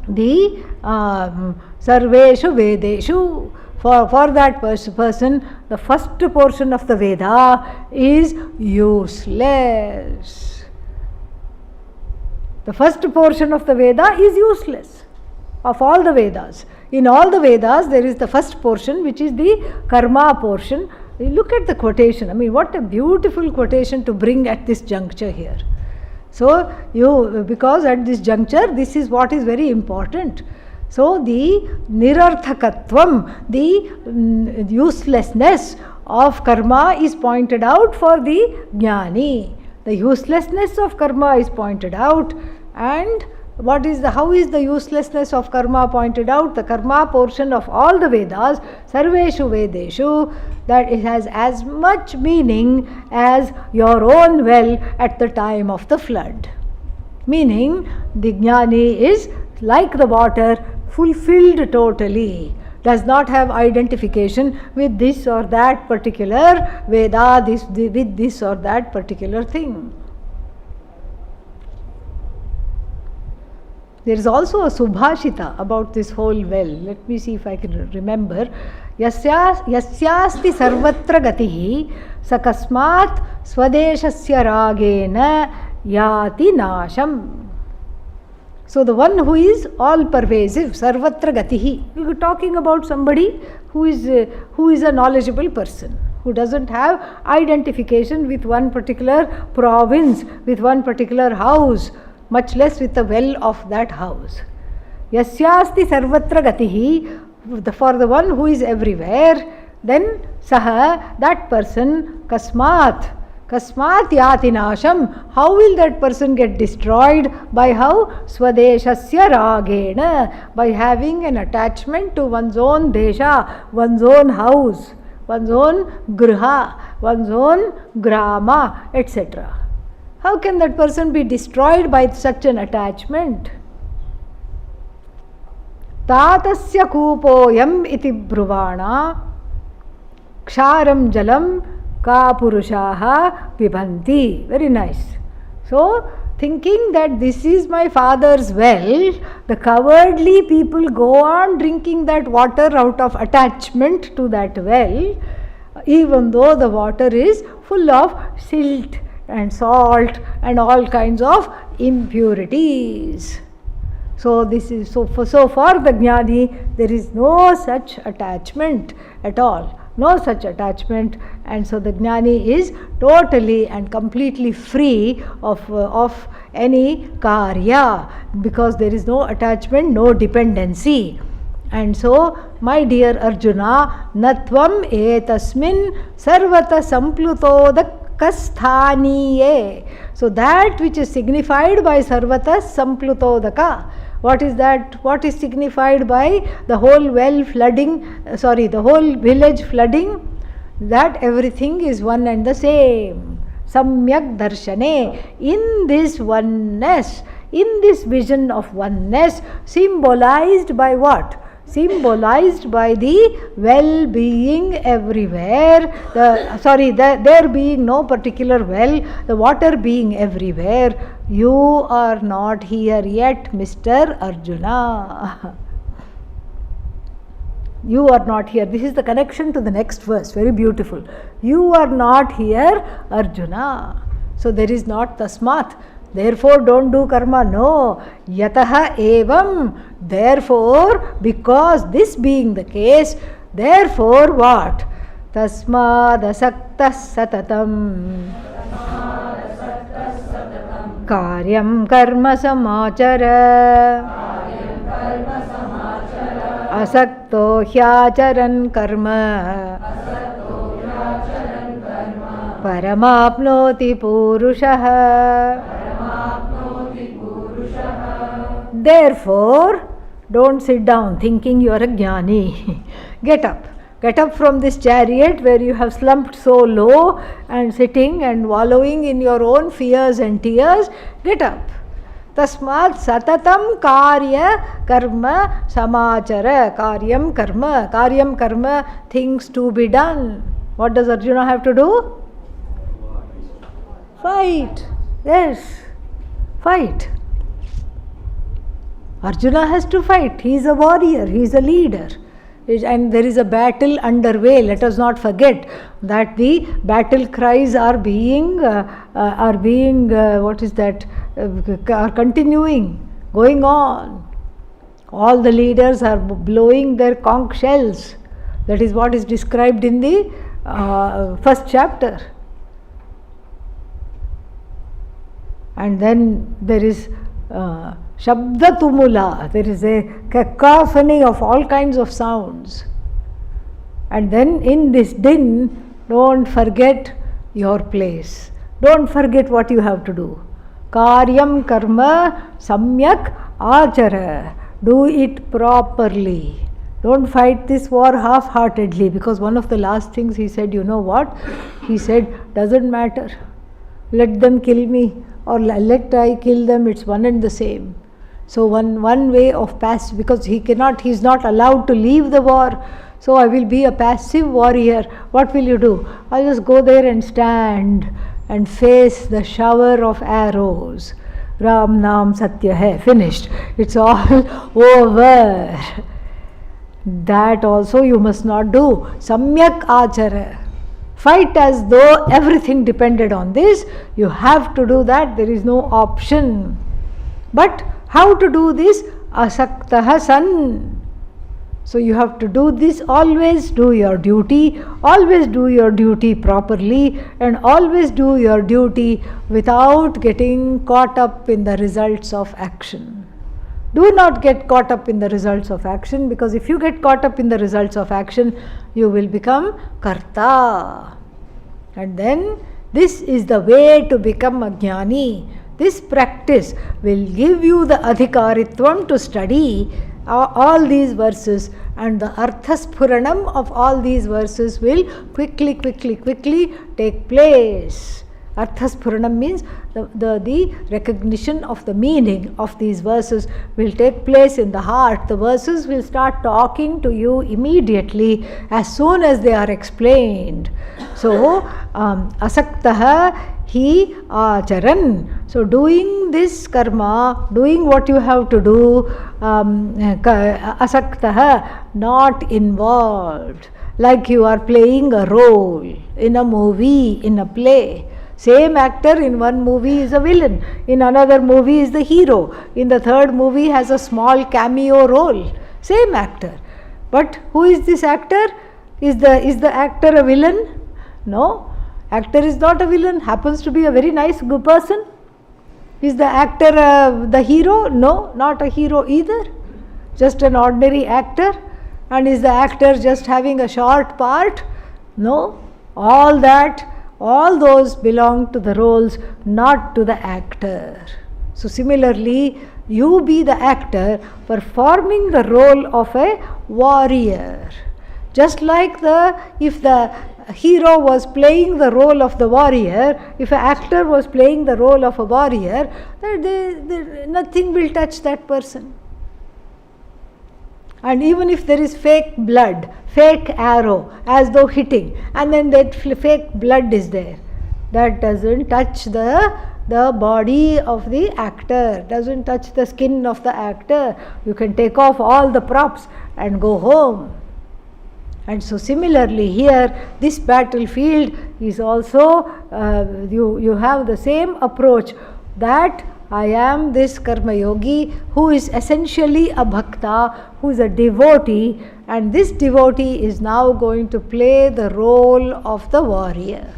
the sarveshu vedeshu, for that person the first portion of the Veda is useless. The first portion of the Veda is useless of all the Vedas. In all the Vedas there is the first portion which is the karma portion. Look at the quotation. I mean, what a beautiful quotation to bring at this juncture here. So because at this juncture this is what is very important. So the nirarthakatvam, the uselessness of karma is pointed out for the jnani. The uselessness of karma is pointed out, and how is the uselessness of karma pointed out? The karma portion of all the Vedas, Sarveshu Vedeshu, that it has as much meaning as your own well at the time of the flood. Meaning, the jnani is like the water, fulfilled totally, does not have identification with this or that particular Veda, with this or that particular thing. There is also a Subhashita about this whole well. Let me see if I can remember. Yasyasti sarvatra gatihi sakasmat swadeshasya ragena yati nasham. So the one who is all pervasive, sarvatra gatihi. We were talking about somebody who is a knowledgeable person, who doesn't have identification with one particular province, with one particular house, much less with the well of that house. Yasyasti sarvatra gatihi, for the one who is everywhere, then saha, that person, kasmat yati nasham, how will that person get destroyed? By how? Swadeshasya ragena, by having an attachment to one's own desha, one's own house, one's own griha, one's own grama, etc. How can that person be destroyed by such an attachment? Tatasya kupoyam iti bruvana ksharam jalam ka purushaha pibanti. Very nice. So, thinking that this is my father's well, the cowardly people go on drinking that water out of attachment to that well, even though the water is full of silt and salt and all kinds of impurities. So this is so for the jnani there is no such attachment at all, no such attachment, and so the jnani is totally and completely free of any karya, because there is no attachment, no dependency. And so, my dear Arjuna, natvam etasmin sarvata samplutodak kasthaniye. So that which is signified by sarvata samplutodaka, what is that? What is signified by the whole well flooding, the whole village flooding? That everything is one and the same. Samyak darshane, in this oneness, in this vision of oneness, symbolized by what? Symbolized by the well-being everywhere, there being no particular well, the water being everywhere. You are not here yet, Mr. Arjuna. You are not here. This is the connection to the next verse, very beautiful. You are not here, Arjuna. So there is not tasmat. Therefore, don't do karma. No. Yataha evam. Therefore, because this being the case, therefore what? Tasmad asakta satatam. Karyam karma samachara. Asakto hyacharan karma. Paramapnoti purushaha. Therefore, don't sit down thinking you are a jnani. Get up. Get up from this chariot where you have slumped so low and sitting and wallowing in your own fears and tears. Get up. Tasmat satatam karya karma samachara. Karyam karma, things to be done. What does Arjuna have to do? Fight. Yes. Fight. Arjuna has to fight. He is a warrior. He is a leader. And there is a battle underway. Let us not forget that the battle cries are continuing, going on. All the leaders are blowing their conch shells. That is what is described in the first chapter. And then there is Shabda tumula, there is a cacophony of all kinds of sounds. And then in this din, Don't forget your place. Don't forget what you have to do. Karyam karma samyak achara. Do it properly. Don't fight this war half-heartedly, because one of the last things he said, you know what? He said, doesn't matter. Let them kill me or let I kill them, it's one and the same. So one way of passive, because he's not allowed to leave the war. So I will be a passive warrior. What will you do? I'll just go there and stand and face the shower of arrows. Ram Naam Satya Hai. Finished. It's all over. That also you must not do. Samyak Achara. Fight as though everything depended on this. You have to do that. There is no option. But how to do this? Asaktaha san. So you have to do this. Always do your duty. Always do your duty properly. And always do your duty without getting caught up in the results of action. Do not get caught up in the results of action, because if you get caught up in the results of action, you will become karta. And then this is the way to become a jnani. This practice will give you the adhikaritvam to study all these verses, and the arthaspuranam of all these verses will quickly take place. Arthaspuranam means the recognition of the meaning of these verses will take place in the heart. The verses will start talking to you immediately as soon as they are explained. So, asaktaha hi acharan. So doing this karma, doing what you have to do, asaktaha, not involved. Like you are playing a role in a movie, in a play. Same actor in one movie is a villain, in another movie is the hero, in the third movie has a small cameo role. Same actor. But who is this actor? Is the actor a villain? No. Actor is not a villain, happens to be a very nice good person. Is the actor the hero? No, not a hero either. Just an ordinary actor. And is the actor just having a short part? No. All those belong to the roles, not to the actor. So similarly, you be the actor performing the role of a warrior. Just like if the hero was playing the role of the warrior, if an actor was playing the role of a warrior, nothing will touch that person. And even if there is fake blood, fake arrow, as though hitting, and then that fake blood is there, that doesn't touch the body of the actor, doesn't touch the skin of the actor. You can take off all the props and go home. And so similarly here, this battlefield is also, you have the same approach, that I am this karma yogi who is essentially a bhakta, who is a devotee, and this devotee is now going to play the role of the warrior.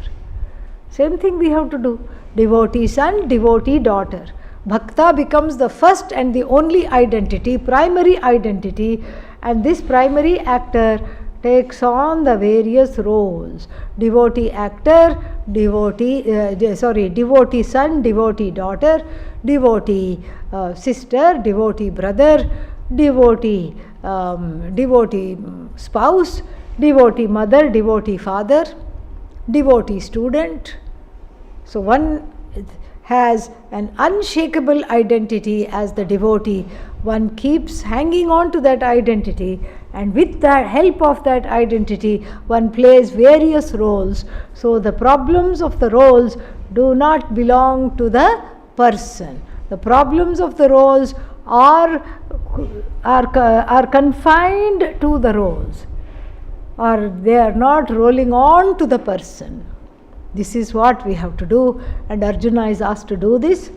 Same thing we have to do. Devotee son, devotee daughter. Bhakta becomes the first and the only identity, primary identity, and this primary actor takes on the various roles. Devotee actor, devotee son, devotee daughter, devotee sister, devotee brother, devotee spouse, devotee mother, devotee father, devotee student. So one has an unshakable identity as the devotee. One keeps hanging on to that identity, and with the help of that identity, one plays various roles. So the problems of the roles do not belong to the person. The problems of the roles are confined to the roles, or they are not rolling on to the person. This is what we have to do, and Arjuna is asked to do this.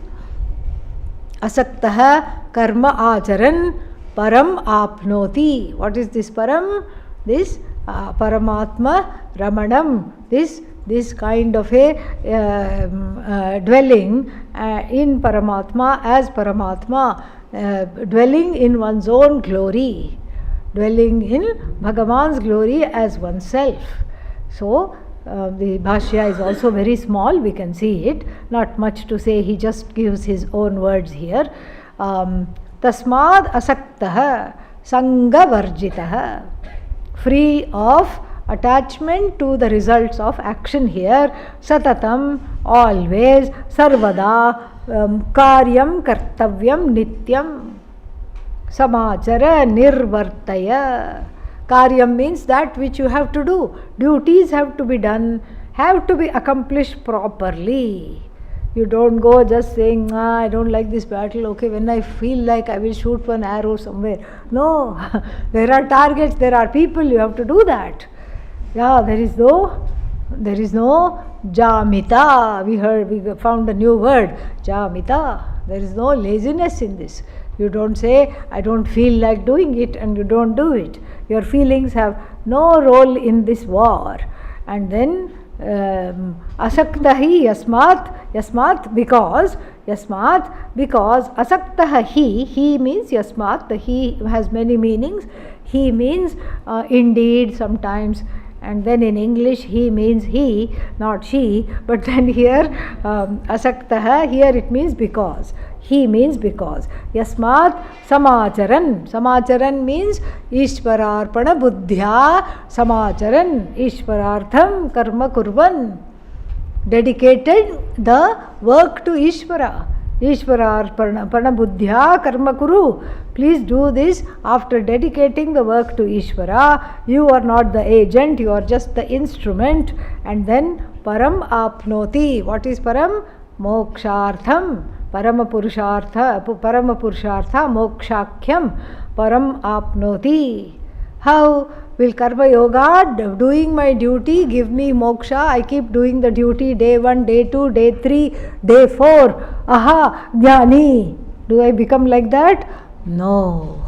Asaktaha karma acharan param apnoti. What is this param? This paramatma ramanam. This kind of a dwelling in Paramatma as Paramatma, dwelling in one's own glory, dwelling in Bhagavan's glory as oneself. So The Bhashya is also very small, we can see it, not much to say, he just gives his own words here. Tasmad asaktah sangavarjitah, free of attachment to the results of action here, satatam, always, sarvada, karyam kartavyam nityam, samachara nirvartaya. Karyam means that which you have to do. Duties have to be done, have to be accomplished properly. You don't go just saying, I don't like this battle, okay, when I feel like I will shoot one arrow somewhere. No, there are targets, there are people, you have to do that. Yeah, there is no jamita. We found a new word, jamita. There is no laziness in this. You don't say, I don't feel like doing it, and you don't do it. Your feelings have no role in this war. And then asaktahi yasmat because asaktaha he means yasmat, the he has many meanings. He means indeed sometimes, and then in English he means he, not she, but then here asaktaha, here it means because. He means because. Yasmat samacharan means Ishwararpana buddhya samacharan, Ishwarartham karma kurvan, dedicated the work to Ishvara. Ishwararpana buddhya karma kuru. Please do this after dedicating the work to Ishvara. You are not the agent, you are just the instrument. And then param apnoti. What is param? Mokshartham. Paramapurushartha mokshakhyam param apnoti. How will karma yoga, doing my duty, give me moksha? I keep doing the duty day 1, day 2, day 3, day 4. Aha, jnani. Do I become like that? No.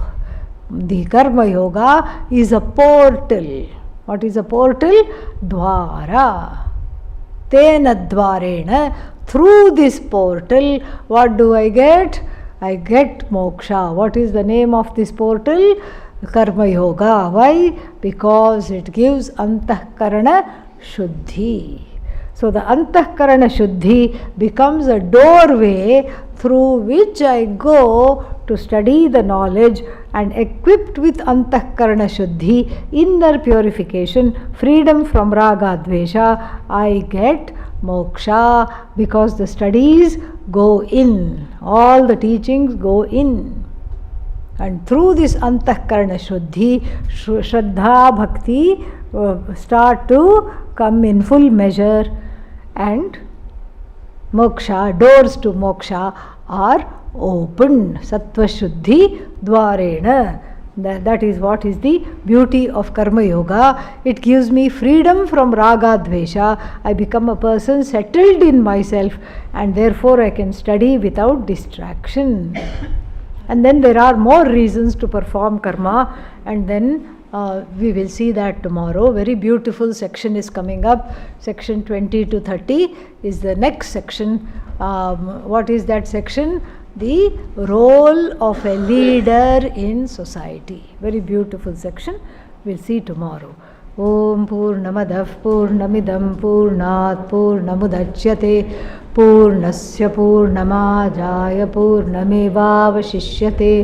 The karma yoga is a portal. What is a portal? Dwara. Tena dvarena. Through this portal, what do I get? I get moksha. What is the name of this portal? Karma yoga. Why? Because it gives antahkarana shuddhi. So the antahkarana shuddhi becomes a doorway through which I go to study the knowledge, and equipped with antahkarana shuddhi, inner purification, freedom from raga dvesha, I get moksha, because the studies go in, all the teachings go in. And through this antahkarana shuddhi, shraddha, bhakti start to come in full measure, and moksha, doors to moksha are opened. Sattva shuddhi dvarena. That is what is the beauty of karma yoga. It gives me freedom from raga dvesha. I become a person settled in myself, and therefore I can study without distraction. And then there are more reasons to perform karma, and then we will see that tomorrow. Very beautiful section is coming up. Section 20 to 30 is the next section. What is that section? The role of a leader in society. Very beautiful section. We'll see tomorrow. Om Purnamadav Purnamidam Purnat Purnamudachyate Purnasya Purnamajaya Purnamevavashishyate